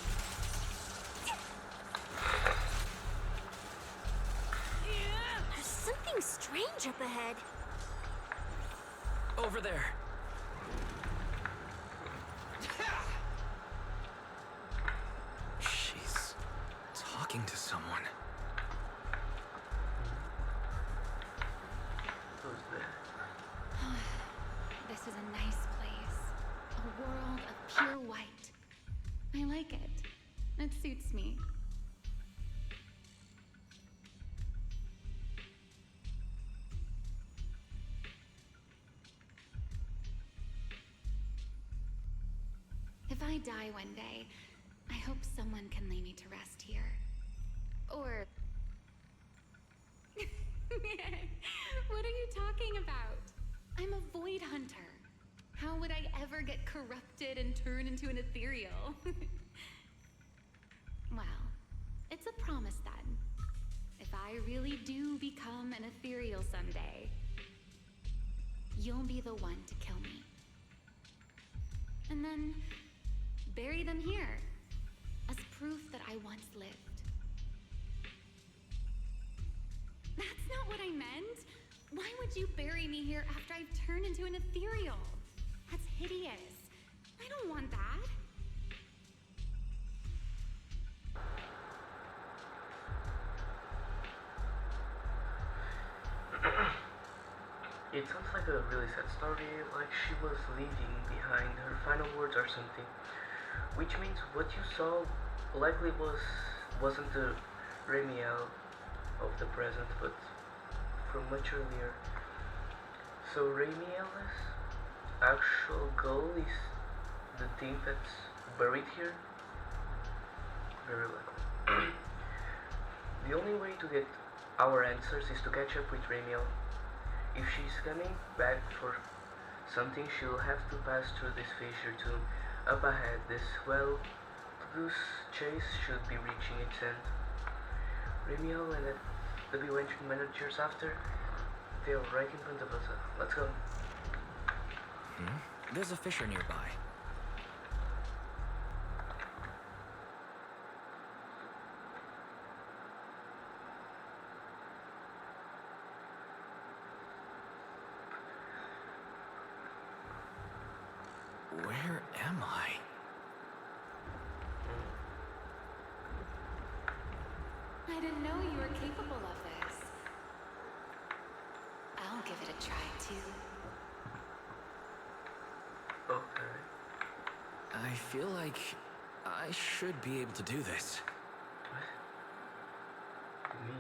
There's something strange up ahead. Over there. She's talking to someone. Who's there? This is a nice place. A world of pure white. I like it. It suits me. If I die one day, I hope someone can lay me to rest here. Or... What are you talking about? I'm a void hunter. How would I ever get corrupted and turn into an ethereal? Well, it's a promise then. If I really do become an ethereal someday, you'll be the one to kill me. And then bury them here as proof that I once lived. That's not what I meant. Why would you bury me here after I've turned into an ethereal? That's hideous. I don't want that. It sounds like a really sad story, like she was leaving behind her final words or something. Which means what you saw likely wasn't the Ramiel of the present, but from much earlier. So Ramiel's actual goal is the thing that's buried here? Very likely. The only way to get our answers is to catch up with Ramiel. If she's coming back for something, she'll have to pass through this fissure too. Up ahead, this well-to-do chase should be reaching its end. Ramiel and the bewitching managers after, they're right in front of us. Let's go. There's a fissure nearby. Where am I? I didn't know you were capable of this. I'll give it a try too. Okay. I feel like I should be able to do this. What? Me?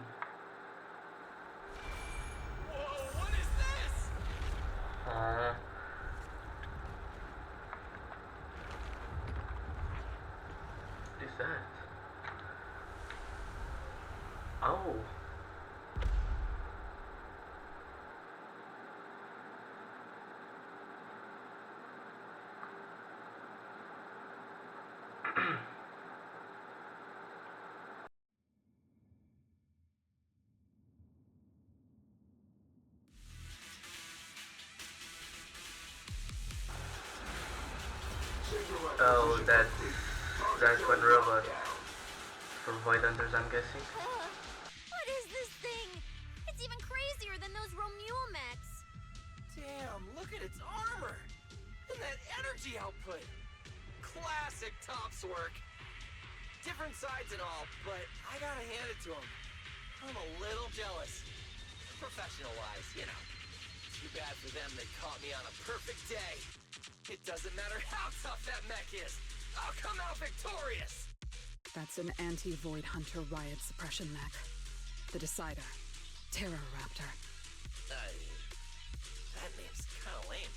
Whoa, what is this? Is that? Oh. Oh, that's one robot for Void Hunters, I'm guessing. What is this thing? It's even crazier than those Romulo mechs. Damn, look at its armor! And that energy output! Classic Tops work! Different sides and all, but I gotta hand it to him. I'm a little jealous. Professional-wise, you know. Too bad for them they caught me on a perfect day. It doesn't matter how tough that mech is. I'll come out victorious! That's an anti-Void Hunter riot suppression mech. The Decider. Terror Raptor. That name's kinda lame.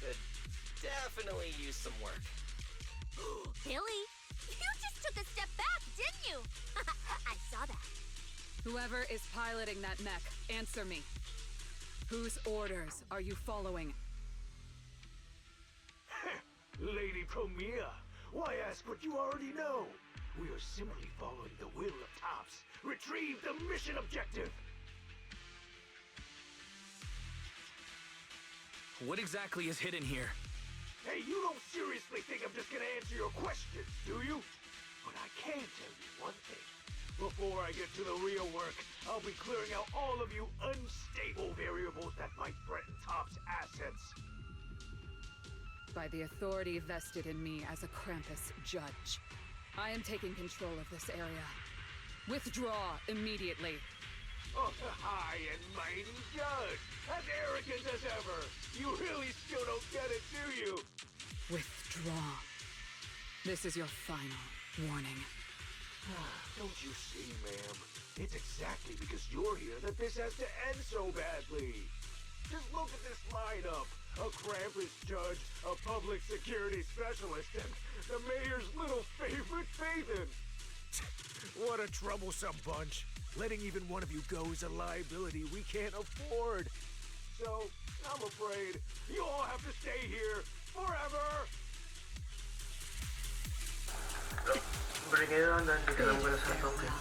Could definitely use some work. Billy, you just took a step back, didn't you? Whoever is piloting that mech, answer me. Whose orders are you following? Lady Promia, why ask what you already know? We are simply following the will of Tops. Retrieve the mission objective! What exactly is hidden here? Hey, you don't seriously think I'm just gonna answer your questions, do you? But I can tell you one thing. Before I get to the real work, I'll be clearing out all of you unstable variables that might threaten Top's assets. By the authority vested in me as a Krampus judge, I am taking control of this area. Withdraw immediately. Oh, high and mighty judge! As arrogant as ever! You really still don't get it, do you? Withdraw. This is your final warning. Don't you see, ma'am? It's exactly because you're here that this has to end so badly. Just look at this lineup. A Krampus judge, a public security specialist, and the mayor's little favorite, Phaethon. What a troublesome bunch. Letting even one of you go is a liability we can't afford. So, I'm afraid you all have to stay here forever. Bring it on then, because I'm gonna start talking.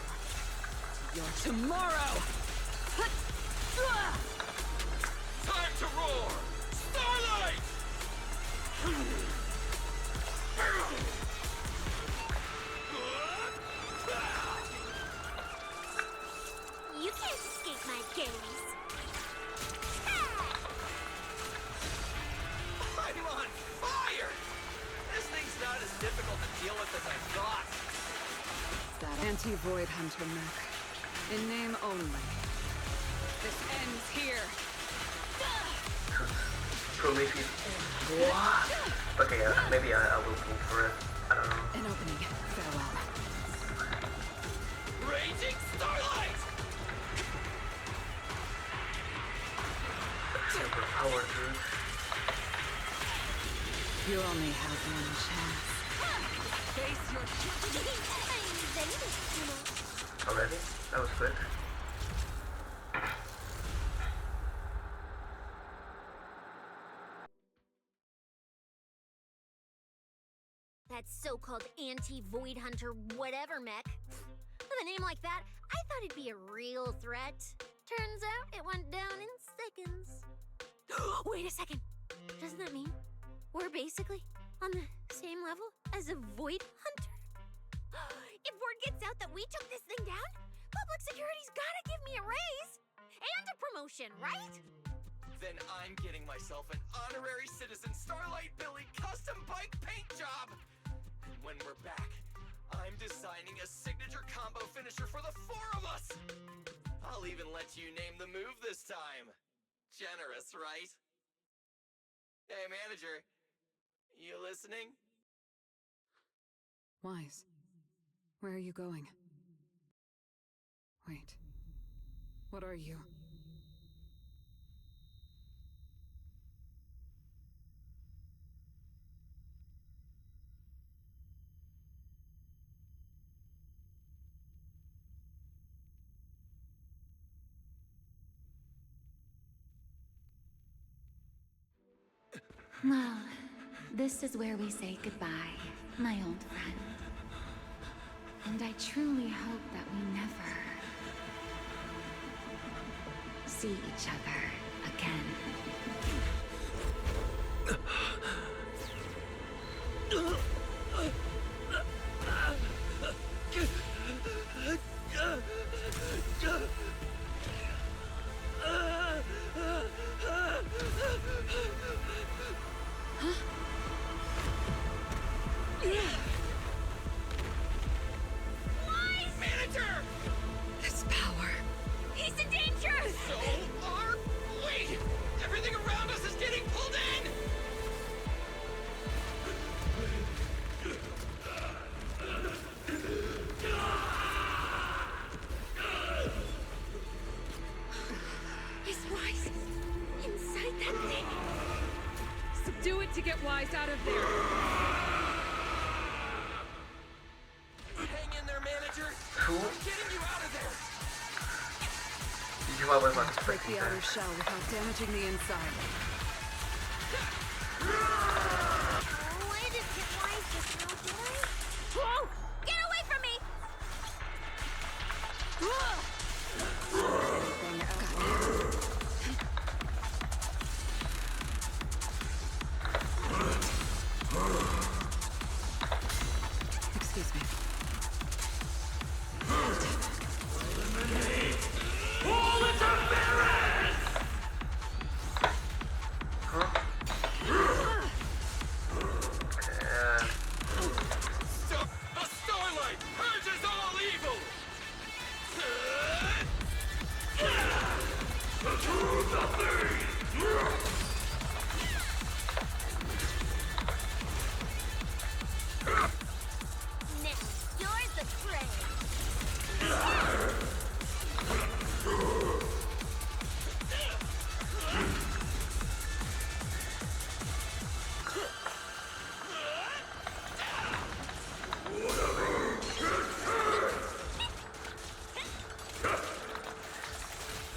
Your tomorrow! Time to roar! Starlight! You can't escape my gaze. I'm on fire! This thing's not as difficult to deal with as I thought. That anti-void hunter mech. In name only. This ends here. Prometheus. What? Okay, maybe I will go for it. I don't know. An opening. Farewell. Raging Starlight! Super power, dude. You only have one chance. Face your Already? That was quick. That so-called anti-void hunter whatever mech. With a name like that, I thought it'd be a real threat. Turns out it went down in seconds. Wait a second. Doesn't that mean we're basically on the same level as a void hunter? If word gets out that we took this thing down, public security's gotta give me a raise and a promotion, right? Then I'm getting myself an honorary citizen Starlight Billy custom bike paint job! And when we're back, I'm designing a signature combo finisher for the four of us! I'll even let you name the move this time. Generous, right? Hey, manager. You listening? Wise. Where are you going? Wait. What are you? Well, this is where we say goodbye, my old friend. And I truly hope that we never see each other again. Manager! This power. He's in danger! So are we! Everything around us is getting pulled in! Is Wise inside that thing? Subdue it to get Wise out of there! Hang in there, manager! Who? I'm getting you out of there! I was not Can't break expecting the that. outer shell without damaging the inside. Oh, I didn't get wise just now, did I? Whoa! Get away from me! Excuse me. A starlight purges all evil! Now, you're the prey.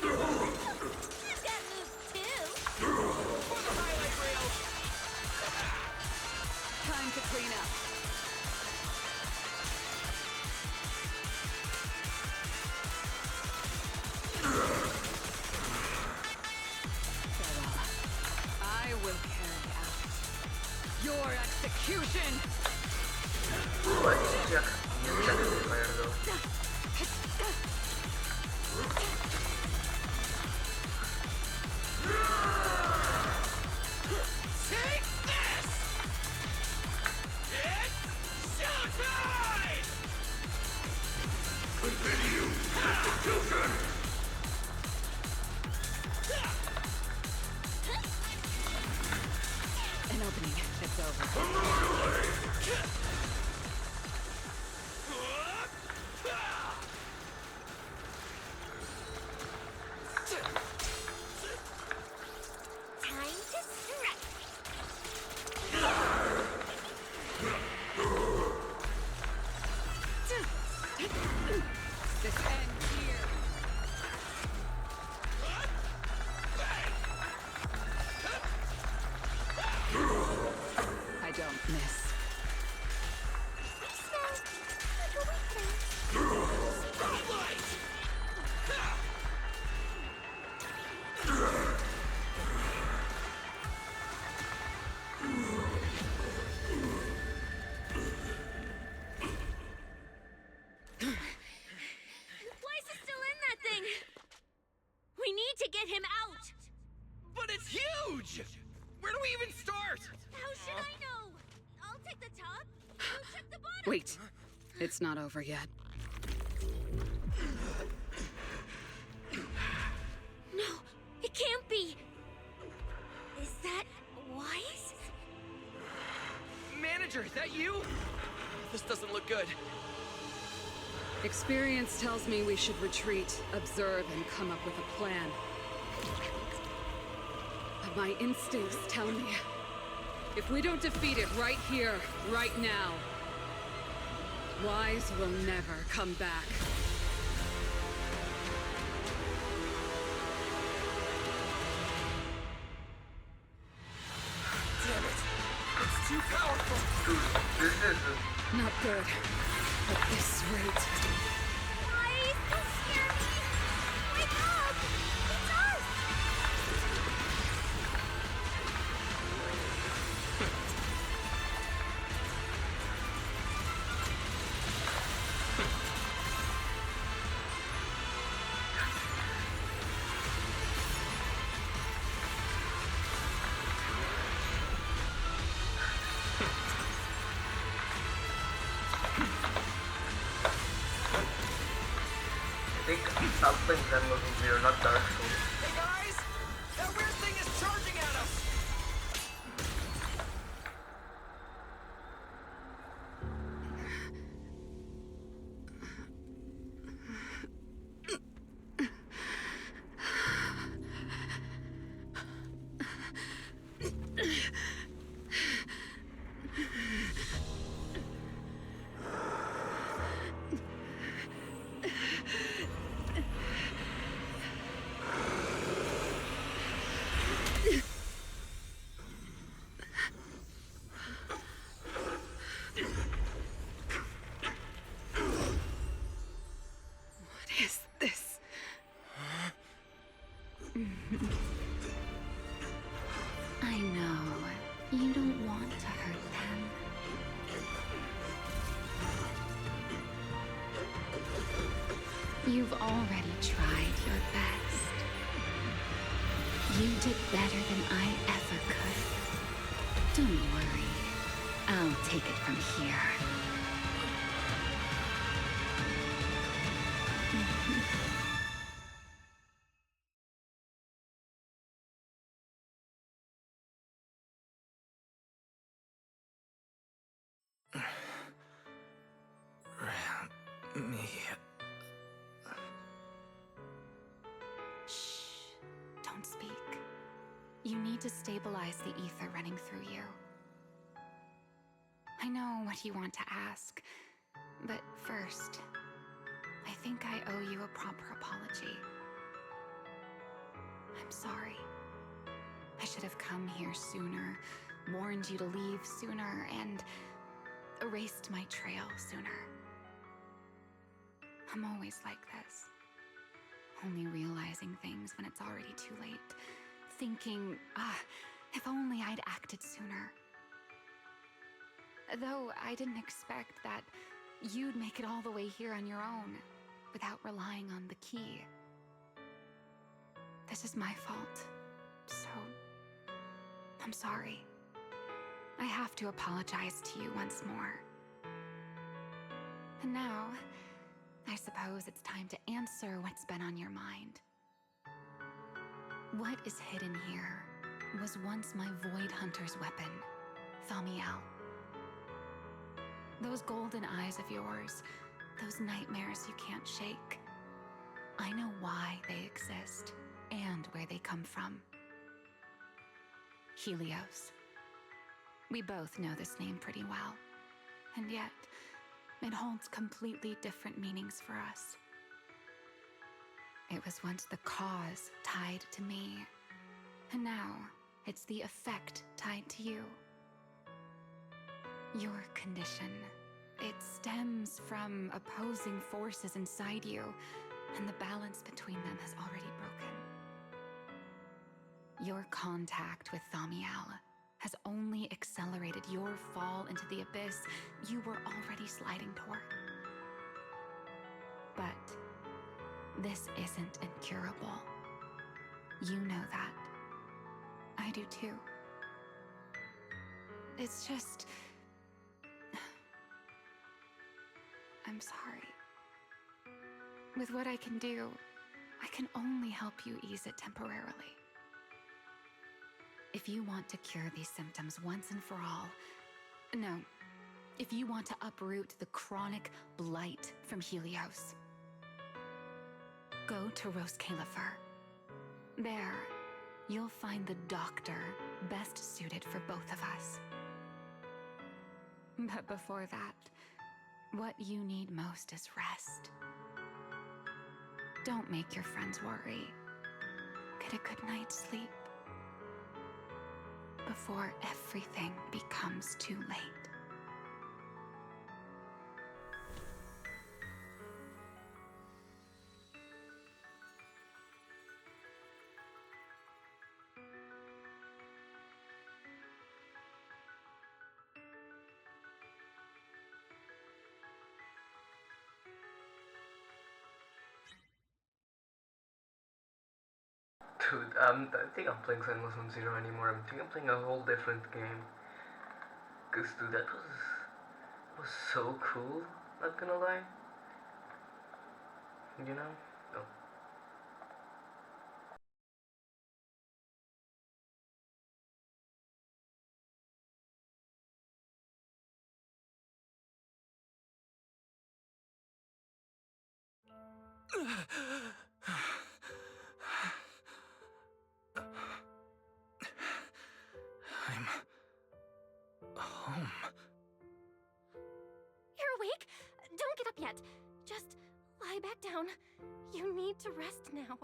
I've got moves too. For the highlight reel! Time to clean up. Farewell. I will carry out your execution. What did you check the fire though? Take this! It's showtime! Continue execution! An opening. It's over. Time to strike. This ends here. I don't miss. Spotlight! Why is he still in that thing? We need to get him out. But it's huge! Where do we even start? How should I know? I'll take the top. You check the bottom. Wait. It's not over yet. No, it can't be. Is that wise? Manager, is that you? This doesn't look good. Experience tells me we should retreat, observe, and come up with a plan. But my instincts tell me, if we don't defeat it right here, right now, Wise will never come back. Damn it! It's too powerful! This is Not good. At this rate. Wise, don't scare me. Wake up! It's us! I think something Zenless will be or not Dark Souls. Hey guys! That weird thing is charging at us! You've already tried your best. You did better than I ever could. Don't worry. I'll take it from here. Me. Shh. Don't speak. You need to stabilize the ether running through you. I know what you want to ask, but first, I think I owe you a proper apology. I'm sorry. I should have come here sooner, warned you to leave sooner, and erased my trail sooner. I'm always like this. Only realizing things when it's already too late. Thinking, if only I'd acted sooner. Though I didn't expect that you'd make it all the way here on your own, without relying on the key. This is my fault, so I'm sorry. I have to apologize to you once more. And now, I suppose it's time to answer what's been on your mind. What is hidden here was once my Void Hunter's weapon, Thamiel. Those golden eyes of yours, those nightmares you can't shake. I know why they exist and where they come from. Helios. We both know this name pretty well, and yet it holds completely different meanings for us. It was once the cause tied to me, and now it's the effect tied to you. Your condition, it stems from opposing forces inside you, and the balance between them has already broken. Your contact with Thamiel has only accelerated your fall into the abyss you were already sliding toward. But this isn't incurable. You know that. I do too. It's just... I'm sorry. With what I can do, I can only help you ease it temporarily. If you want to cure these symptoms once and for all, no, if you want to uproot the chronic blight from Helios, go to Roskalifer. There, you'll find the doctor best suited for both of us. But before that, what you need most is rest. Don't make your friends worry. Get a good night's sleep before everything becomes too late. Dude, I don't think I'm playing Zenless on Zero anymore. I think I'm playing a whole different game. Cause dude, that was so cool, not gonna lie. You know? Oh. I'm home. You're awake? Don't get up yet. Just lie back down. You need to rest now.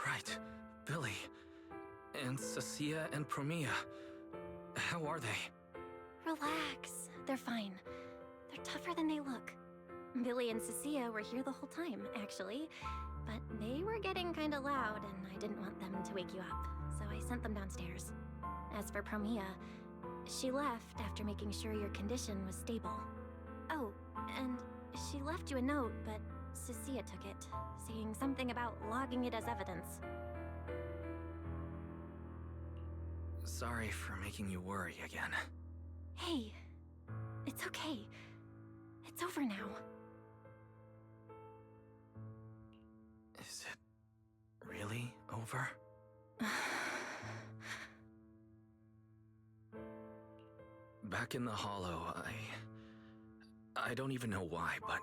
Right. Billy. And Cecilia and Promia. How are they? Relax. They're fine. They're tougher than they look. Billy and Cecilia were here the whole time, actually. But they were getting kinda loud, and I didn't want them to wake you up, so I sent them downstairs. As for Promia, she left after making sure your condition was stable. Oh, and she left you a note, but Cecilia took it, saying something about logging it as evidence. Sorry for making you worry again. Hey, it's okay. It's over now. Is it really over? Back in the Hollow, I don't even know why, but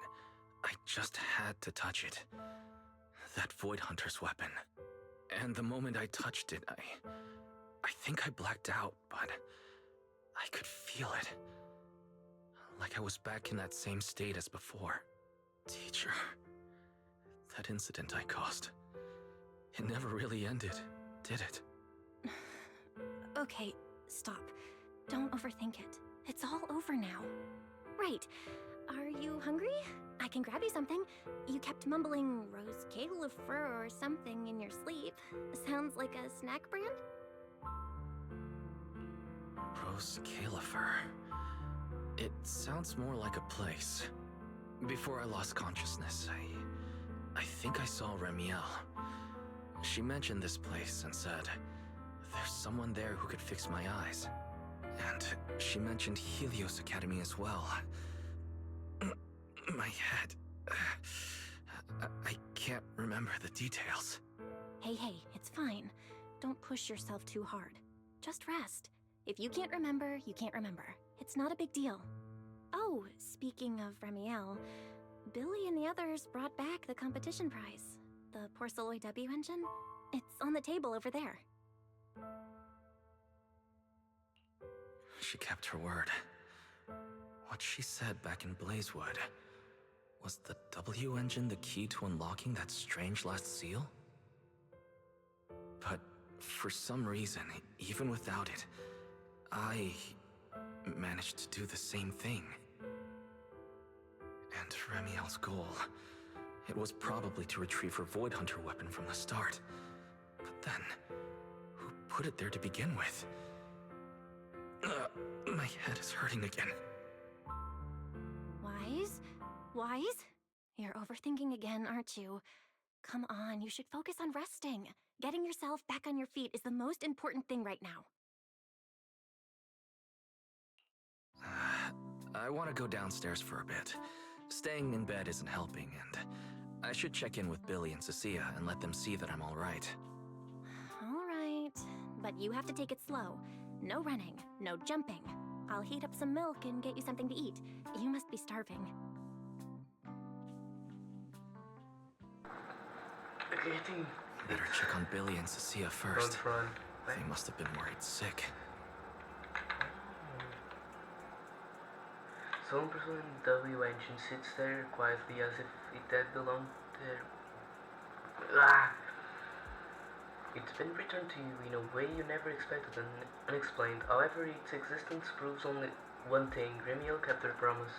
I just had to touch it. That Void Hunter's weapon. And the moment I touched it, I think I blacked out, but I could feel it. Like I was back in that same state as before. Teacher, that incident I caused, it never really ended, did it? Okay, stop. Don't overthink it. It's all over now. Right. Are you hungry? I can grab you something. You kept mumbling Rose Califer or something in your sleep. Sounds like a snack brand? Rose Califer. It sounds more like a place. Before I lost consciousness, I think I saw Remiel. She mentioned this place and said, there's someone there who could fix my eyes. And she mentioned Helios Academy as well. My head... I can't remember the details. Hey, it's fine. Don't push yourself too hard. Just rest. If you can't remember, you can't remember. It's not a big deal. Oh, speaking of Remiel, Billy and the others brought back the competition prize. The Porceloid W engine. It's on the table over there. She kept her word. What she said back in Blazewood. Was the W engine the key to unlocking that strange last seal? But for some reason, even without it, I managed to do the same thing. And Remiel's goal, it was probably to retrieve her Void Hunter weapon from the start. But then, who put it there to begin with? My head is hurting again. Wise? You're overthinking again, aren't you? Come on, you should focus on resting. Getting yourself back on your feet is the most important thing right now. I want to go downstairs for a bit. Staying in bed isn't helping, and I should check in with Billy and Cecilia and let them see that I'm alright. Alright, but you have to take it slow. No running, no jumping. I'll heat up some milk and get you something to eat. You must be starving. Better check on Billy and Cecilia first. They must have been worried sick. Some person in the W engine sits there quietly as if it had belonged there. It's been returned to you in a way you never expected and unexplained. However, its existence proves only one thing. Remiel kept her promise.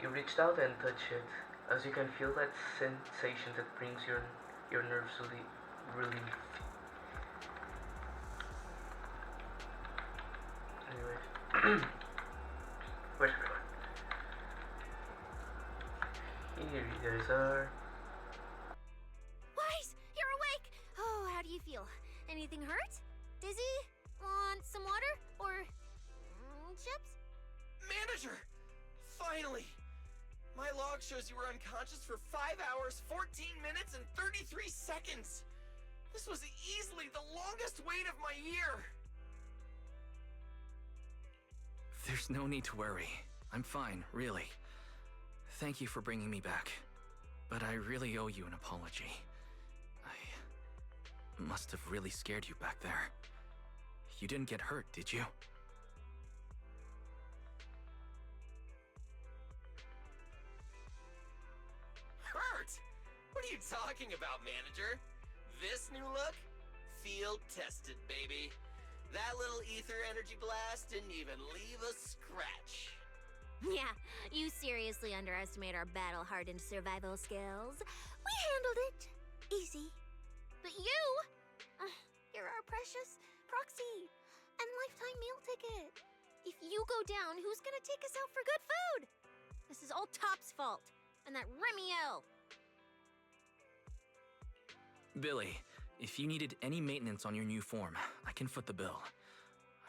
You reached out and touched it, as you can feel that sensation that brings your nerves relief. Anyway, where's everyone? Here you guys are. Wise, you're awake! Oh, how do you feel? Anything hurt? Dizzy? Want some water? Or chips? Manager! Finally! My log shows you were unconscious for 5 hours, 14 minutes, and 33 seconds! This was easily the longest wait of my year! There's no need to worry. I'm fine, really. Thank you for bringing me back. But I really owe you an apology. I must have really scared you back there. You didn't get hurt, did you? Hurt? What are you talking about, manager? This new look? Field tested, baby. That little ether energy blast didn't even leave a scratch. Yeah, you seriously underestimate our battle-hardened survival skills. We handled it. Easy. But you? You're our precious proxy and lifetime meal ticket. If you go down, who's gonna take us out for good food? This is all Top's fault. And that Remy-O. Billy, if you needed any maintenance on your new form, I can foot the bill.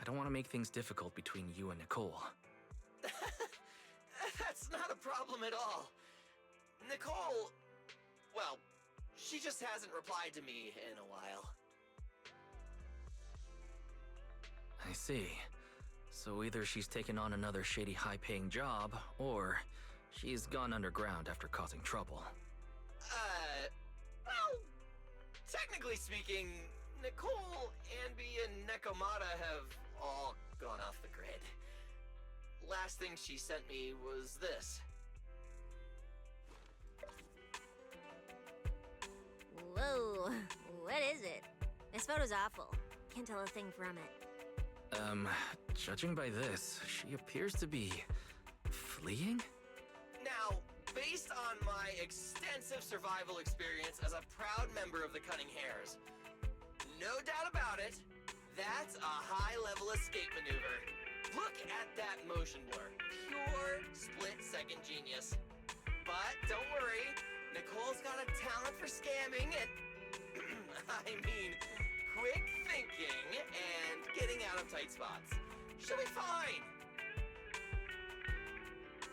I don't want to make things difficult between you and Nicole. That's not a problem at all. Nicole, well, she just hasn't replied to me in a while. I see. So either she's taken on another shady high-paying job, or she's gone underground after causing trouble. Well, technically speaking, Nicole, Anby, and Nekomata have all gone off the grid. Last thing she sent me was this. Whoa, what is it? This photo's awful. Can't tell a thing from it. Judging by this, she appears to be fleeing? Now, based on my extensive survival experience as a proud member of the Cunning Hares, no doubt about it, that's a high-level escape maneuver. Look at that motion blur. Pure split-second genius. But don't worry, Nicole's got a talent for scamming and, I mean, quick thinking and getting out of tight spots. She'll be fine.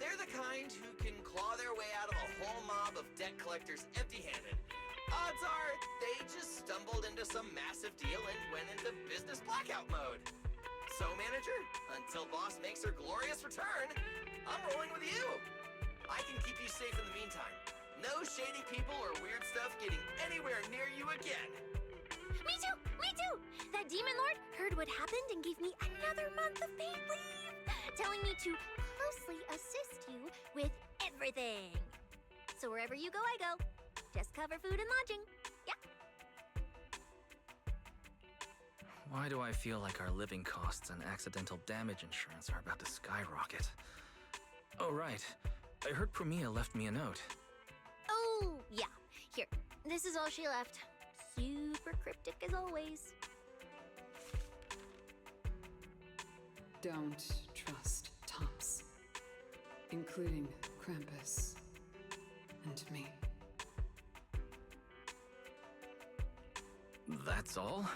They're the kind who can claw their way out of a whole mob of debt collectors empty-handed. Odds are they just stumbled into some massive deal and went into business blackout mode. So, manager, until boss makes her glorious return, I'm rolling with you. I can keep you safe in the meantime. No shady people or weird stuff getting anywhere near you again. Me too! Me too! That demon lord heard what happened and gave me another month of paid leave, telling me to closely assist you with everything. So wherever you go, I go. Just cover food and lodging. Yeah. Why do I feel like our living costs and accidental damage insurance are about to skyrocket? Oh, right. I heard Promia left me a note. Oh, yeah. Here. This is all she left. Super cryptic as always. Don't trust Tops, including Krampus and me. That's all?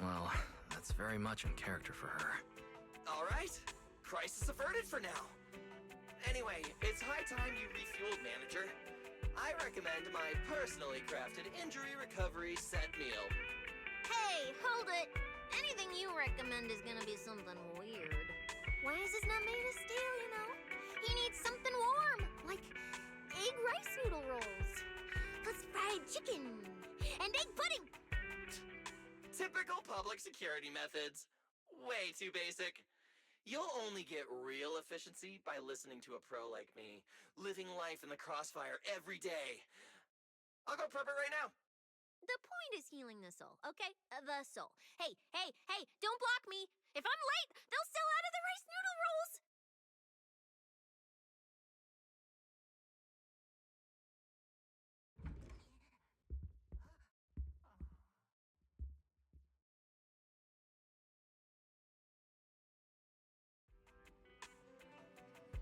Well, that's very much in character for her. All right. Crisis averted for now. Anyway, it's high time you refueled, manager. I recommend my personally crafted injury recovery set meal. Hey, hold it! Anything you recommend is gonna be something weird. Why is this not made of steel, you know? He needs something warm, like egg rice noodle rolls, plus fried chicken, and egg pudding! Typical public security methods. Way too basic. You'll only get real efficiency by listening to a pro like me, living life in the crossfire every day. I'll go prep it right now. The point is healing the soul, okay? The soul. Hey, hey, hey, don't block me! If I'm late, they'll sell out of the rice noodle rolls!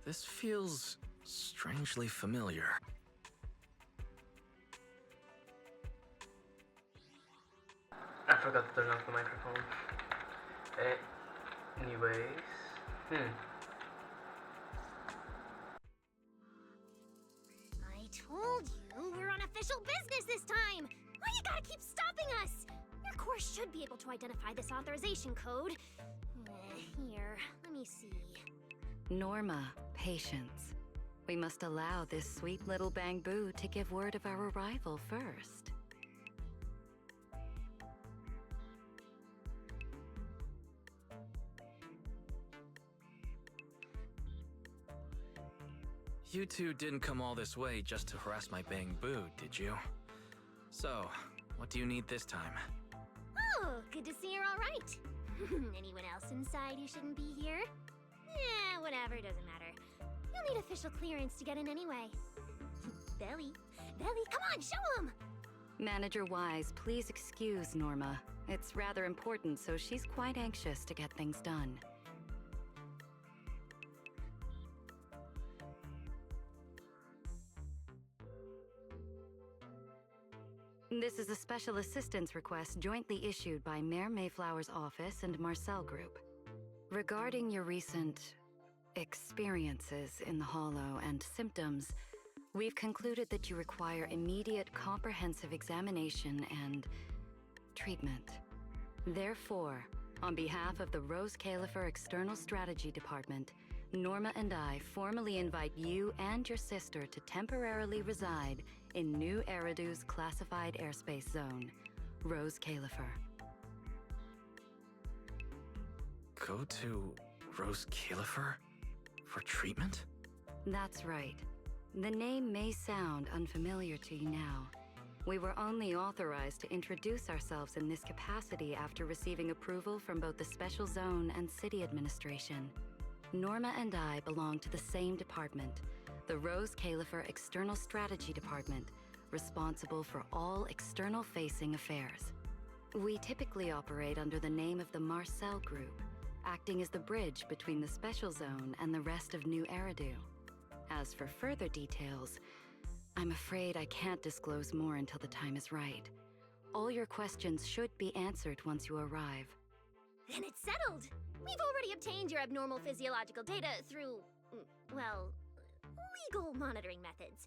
This feels strangely familiar. I forgot to turn off the microphone. Anyways, I told you we're on official business this time! Why you gotta keep stopping us? Your course should be able to identify this authorization code. Here, let me see. Norma, patience. We must allow this sweet little Bang-Boo to give word of our arrival first. You two didn't come all this way just to harass my Bang-Boo, did you? So, what do you need this time? Oh, good to see you're all right. Anyone else inside who shouldn't be here? Yeah, whatever, doesn't matter. You'll need official clearance to get in anyway. Belly, come on, show him! Manager Wise, please excuse Norma. It's rather important, so she's quite anxious to get things done. This is a special assistance request jointly issued by Mayor Mayflower's office and Marcel Group. Regarding your recent experiences in the Hollow and symptoms, we've concluded that you require immediate comprehensive examination and treatment. Therefore, on behalf of the Rose Califer External Strategy Department, Norma and I formally invite you and your sister to temporarily reside in New Eridu's classified airspace zone, Rose Califer. Go to Rose Califer for treatment? That's right. The name may sound unfamiliar to you now. We were only authorized to introduce ourselves in this capacity after receiving approval from both the Special Zone and City Administration. Norma and I belong to the same department, the Rose Califer External Strategy Department, responsible for all external-facing affairs. We typically operate under the name of the Marcel Group, acting as the bridge between the Special Zone and the rest of New Eridu. As for further details, I'm afraid I can't disclose more until the time is right. All your questions should be answered once you arrive. Then it's settled! We've already obtained your abnormal physiological data through, well, legal monitoring methods.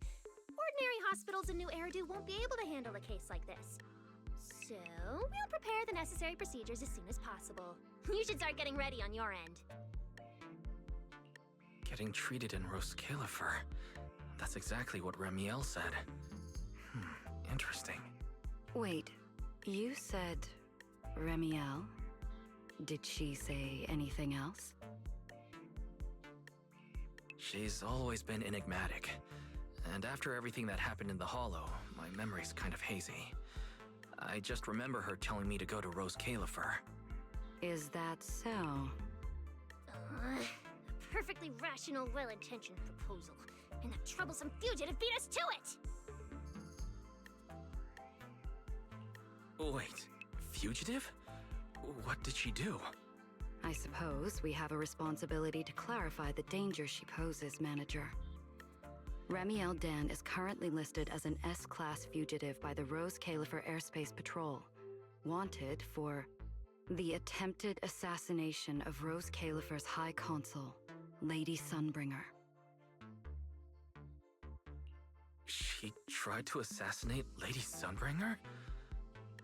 Ordinary hospitals in New Eridu won't be able to handle a case like this. So, we'll prepare the necessary procedures as soon as possible. You should start getting ready on your end. Getting treated in Rose Califer. That's exactly what Ramiel said. Interesting. Wait, you said Ramiel? Did she say anything else? She's always been enigmatic. And after everything that happened in the Hollow, my memory's kind of hazy. I just remember her telling me to go to Rose Califer. Is that so? A perfectly rational, well-intentioned proposal. And that troublesome fugitive beat us to it! Wait, fugitive? What did she do? I suppose we have a responsibility to clarify the danger she poses, Manager. Ramiel Dan is currently listed as an S-Class fugitive by the Rose Califer Airspace Patrol, wanted for the attempted assassination of Rose Califer's High Consul, Lady Sunbringer. She tried to assassinate Lady Sunbringer?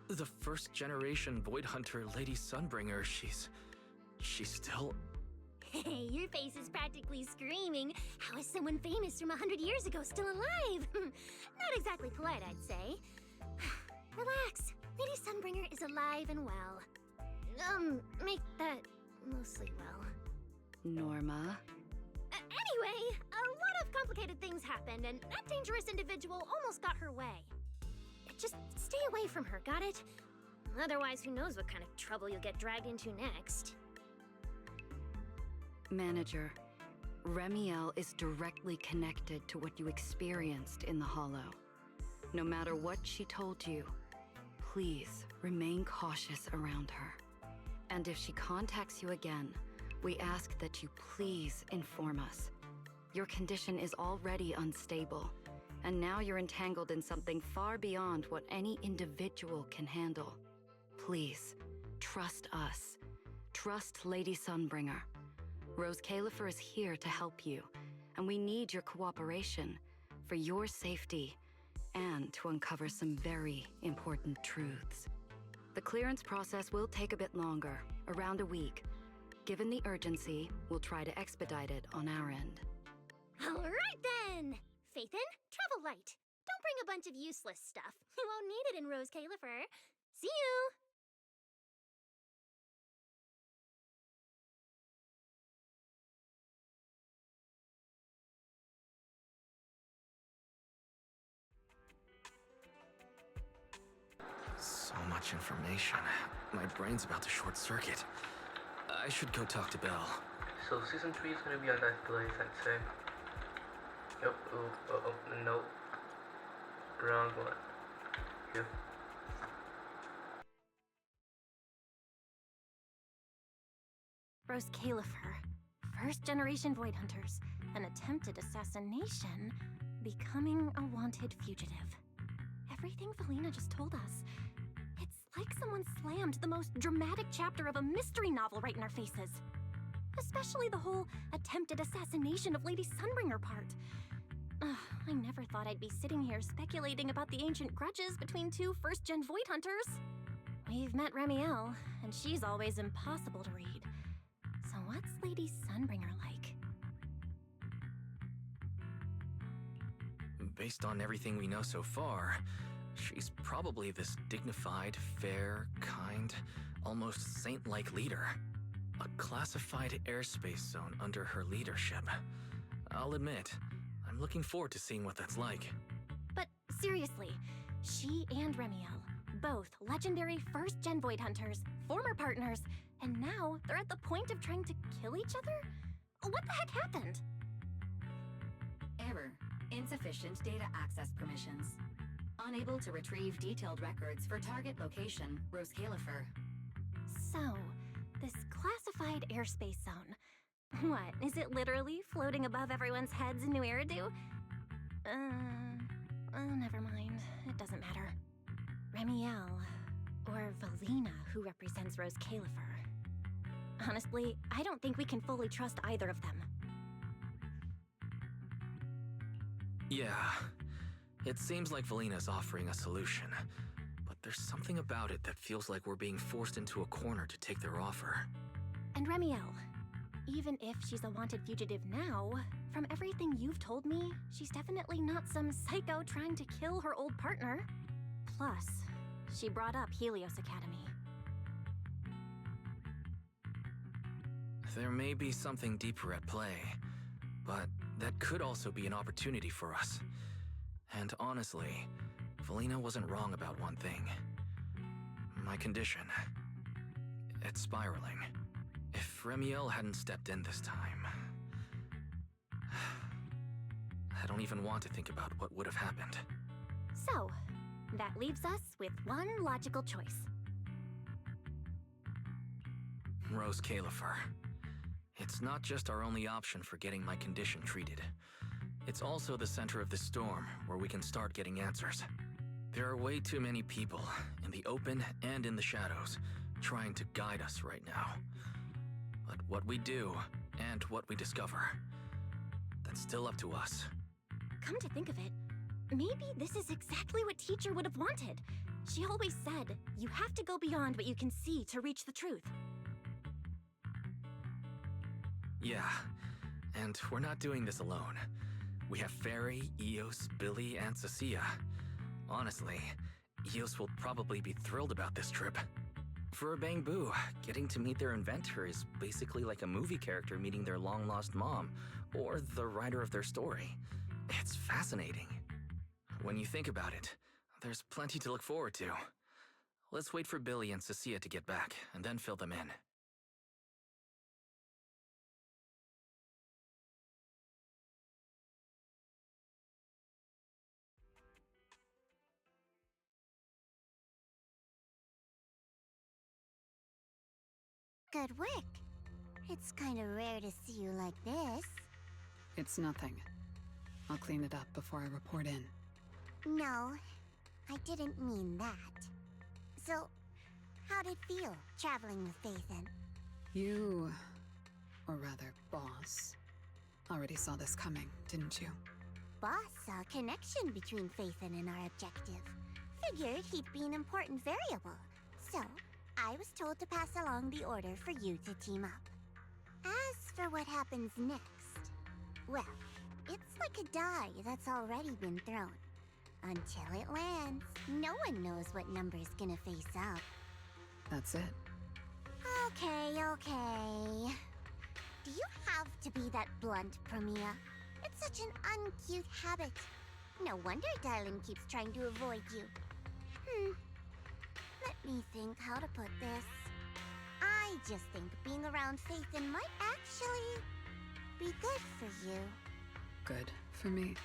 The first-generation Void Hunter Lady Sunbringer, she's still... Hey, your face is practically screaming. How is someone famous from 100 years ago still alive? Not exactly polite, I'd say. Relax. Lady Sunbringer is alive and well. Make that mostly well. Norma? Anyway, a lot of complicated things happened, and that dangerous individual almost got her way. Just stay away from her, got it? Otherwise, who knows what kind of trouble you'll get dragged into next. Manager, Ramiel is directly connected to what you experienced in the Hollow. No matter what she told you, please remain cautious around her. And if she contacts you again, we ask that you please inform us. Your condition is already unstable, and now you're entangled in something far beyond what any individual can handle. Please, trust us. Trust Lady Sunbringer. Rose Califer is here to help you, and we need your cooperation for your safety and to uncover some very important truths. The clearance process will take a bit longer, around a week. Given the urgency, we'll try to expedite it on our end. All right then! Faithin, travel light. Don't bring a bunch of useless stuff. You won't need it in Rose Califer. See you! So much information. My brain's about to short circuit. I should go talk to Belle. So season 3 is gonna be on that place, I'd say. Yep, no. Wrong one. Here. Rose Califer. First-generation Void Hunters. An attempted assassination. Becoming a wanted fugitive. everything Felina just told us. It's like someone slammed the most dramatic chapter of a mystery novel right in our faces. Especially the whole attempted assassination of Lady Sunbringer part. Ugh, I never thought I'd be sitting here speculating about the ancient grudges between two first-gen Void Hunters. We've met Remiel, and she's always impossible to read. So what's Lady Sunbringer like? Based on everything we know so far, she's probably this dignified, fair, kind, almost saint-like leader. A classified airspace zone under her leadership. I'll admit, I'm looking forward to seeing what that's like. But seriously, she and Remiel, both legendary first-gen Void Hunters, former partners, and now they're at the point of trying to kill each other? What the heck happened? Error. Insufficient data access permissions. Unable to retrieve detailed records for target location, Rose Califer. So, this classified airspace zone. What, is it literally floating above everyone's heads in New Eridu? Never mind. It doesn't matter. Remiel, or Valina, who represents Rose Califer. Honestly, I don't think we can fully trust either of them. Yeah, it seems like Valina's offering a solution, but there's something about it that feels like we're being forced into a corner to take their offer. And Remiel, even if she's a wanted fugitive now, from everything you've told me, she's definitely not some psycho trying to kill her old partner. Plus, she brought up Helios Academy. There may be something deeper at play, but that could also be an opportunity for us. And honestly, Valina wasn't wrong about one thing. My condition. It's spiraling. If Remiel hadn't stepped in this time... I don't even want to think about what would have happened. So, that leaves us with one logical choice. Rose Califer. It's not just our only option for getting my condition treated. It's also the center of the storm where we can start getting answers. There are way too many people, in the open and in the shadows, trying to guide us right now. But what we do, and what we discover, that's still up to us. Come to think of it, maybe this is exactly what Teacher would have wanted. She always said, you have to go beyond what you can see to reach the truth. Yeah, and we're not doing this alone. We have Fairy, Eos, Billy, and Cecilia. Honestly, Eos will probably be thrilled about this trip. For a Bangbu, getting to meet their inventor is basically like a movie character meeting their long-lost mom, or the writer of their story. It's fascinating. When you think about it, there's plenty to look forward to. Let's wait for Billy and Cecilia to get back, and then fill them in. Good work. It's kind of rare to see you like this. It's nothing. I'll clean it up before I report in. No, I didn't mean that. So, how'd it feel, traveling with Phaethon? You, or rather, Boss, already saw this coming, didn't you? Boss saw a connection between Phaethon and our objective. Figured he'd be an important variable. So, I was told to pass along the order for you to team up. As for what happens next, well, it's like a die that's already been thrown. Until it lands, no one knows what number's gonna face up. That's it. Okay. Do you have to be that blunt, Promia? It's such an uncute habit. No wonder Dylan keeps trying to avoid you. Let me think how to put this. I just think being around Phaethon might actually be good for you. Good for me.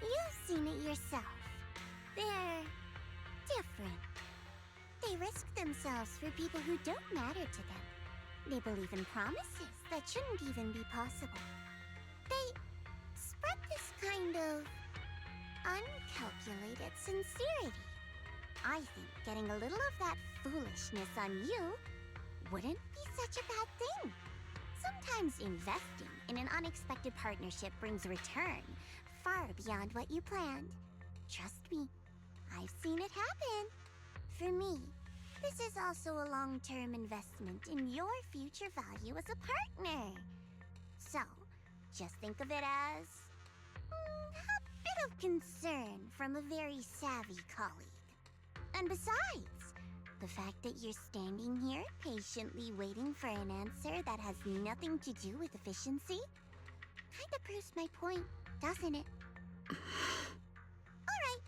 You've seen it yourself. They're different. They risk themselves for people who don't matter to them. They believe in promises that shouldn't even be possible. They spread this kind of uncalculated sincerity I think getting a little of that foolishness on you wouldn't be such a bad thing. Sometimes investing in an unexpected partnership brings return far beyond what you planned. Trust me, I've seen it happen. For me, this is also a long-term investment in your future value as a partner. So, just think of it as a bit of concern from a very savvy colleague. And besides, the fact that you're standing here patiently waiting for an answer that has nothing to do with efficiency kinda proves my point, doesn't it? Alright,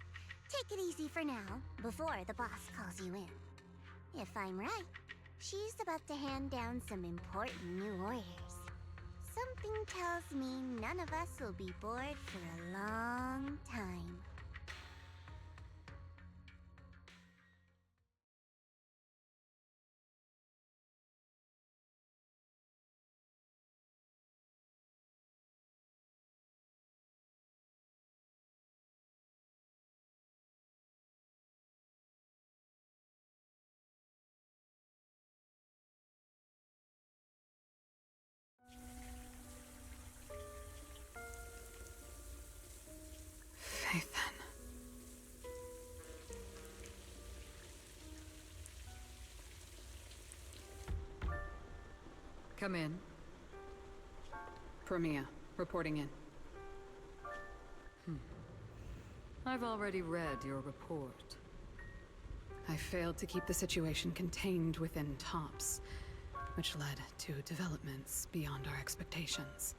take it easy for now, before the boss calls you in. If I'm right, she's about to hand down some important new orders. Something tells me none of us will be bored for a long time. Faithen. Come in. Premia, reporting in. I've already read your report. I failed to keep the situation contained within TOPS, which led to developments beyond our expectations.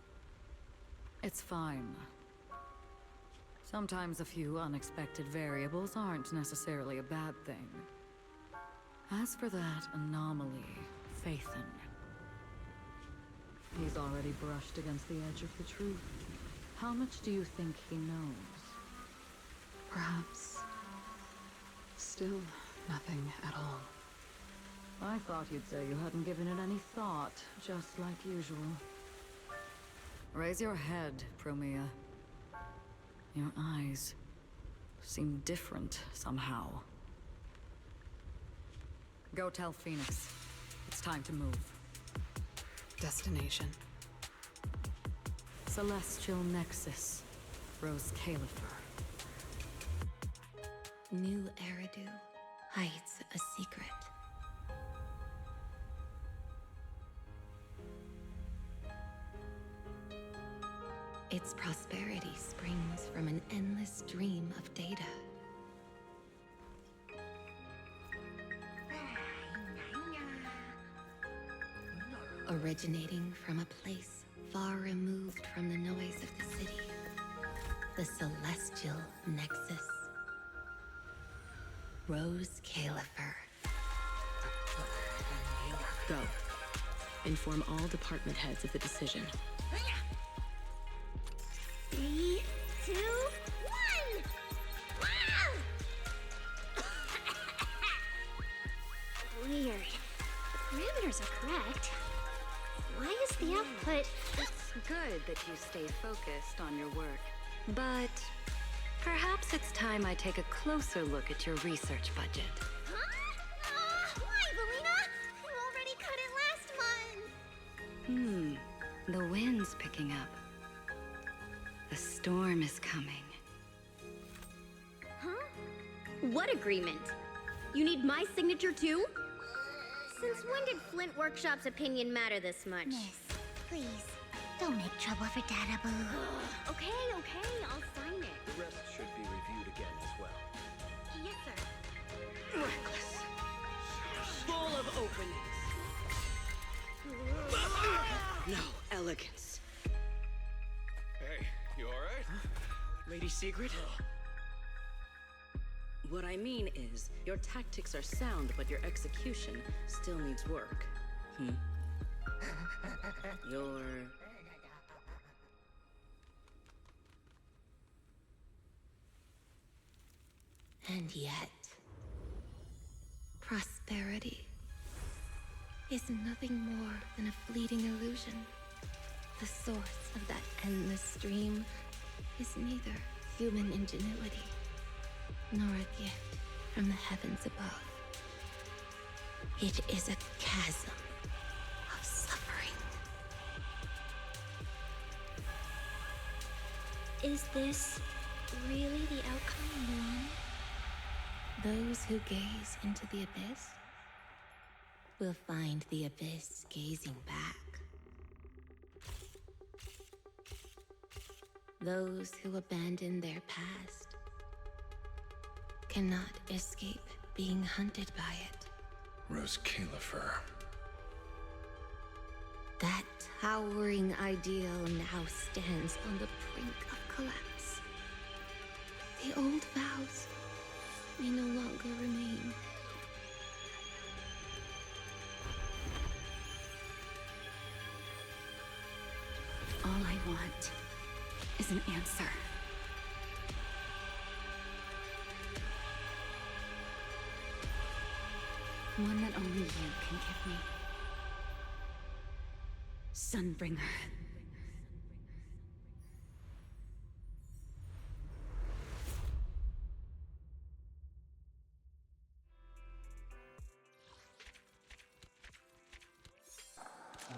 It's fine. Sometimes a few unexpected variables aren't necessarily a bad thing. As for that anomaly, Faithen, he's already brushed against the edge of the truth. How much do you think he knows? Perhaps. Still nothing at all. I thought you'd say you hadn't given it any thought, just like usual. Raise your head, Premia. Your eyes seem different somehow. Go tell Phoenix. It's time to move. Destination. Celestial Nexus. Rose Califer. New Eridu hides a secret. Its prosperity springs from an endless stream of data. Originating from a place far removed from the noise of the city. The Celestial Nexus. Rose Califer. Go. Inform all department heads of the decision. 3, 2, 1! Weird. The parameters are correct. Why is the output... It's good that you stay focused on your work, but perhaps it's time I take a closer look at your research budget. Huh? Why, Belina? You already cut it last month! The wind's picking up. The storm is coming. Huh? What agreement? You need my signature too? Since when did Flint Workshop's opinion matter this much? Miss, please, don't make trouble for Dada Boo. Okay, I'll sign it. The rest should be reviewed again as well. Yes, sir. Reckless. Full of openings. No elegance. Hey, you alright? Lady Secret? What I mean is, your tactics are sound, but your execution still needs work. Your... And yet, prosperity is nothing more than a fleeting illusion. The source of that endless stream is neither human ingenuity nor a gift from the heavens above. It is a chasm of suffering. Is this really the outcome you want? Those who gaze into the abyss will find the abyss gazing back. Those who abandon their past cannot escape being hunted by it. Rose Califer. That towering ideal now stands on the brink of collapse. The old vows may no longer remain. All I want is an answer. One that only you can give me. Sunbringer.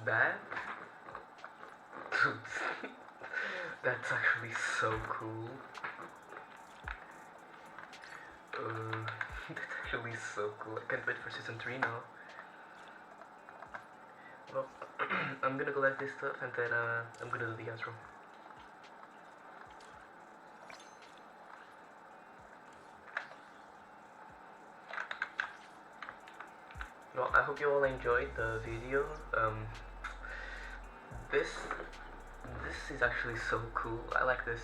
Bad? That's actually so cool. That's actually so cool. I can't wait for season 3 now. Well, I'm gonna collect this stuff and then I'm gonna do the outro. Well, I hope you all enjoyed the video. This is actually so cool. I like this.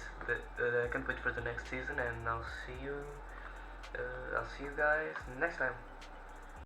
I can't wait for the next season, and I'll see you guys next time.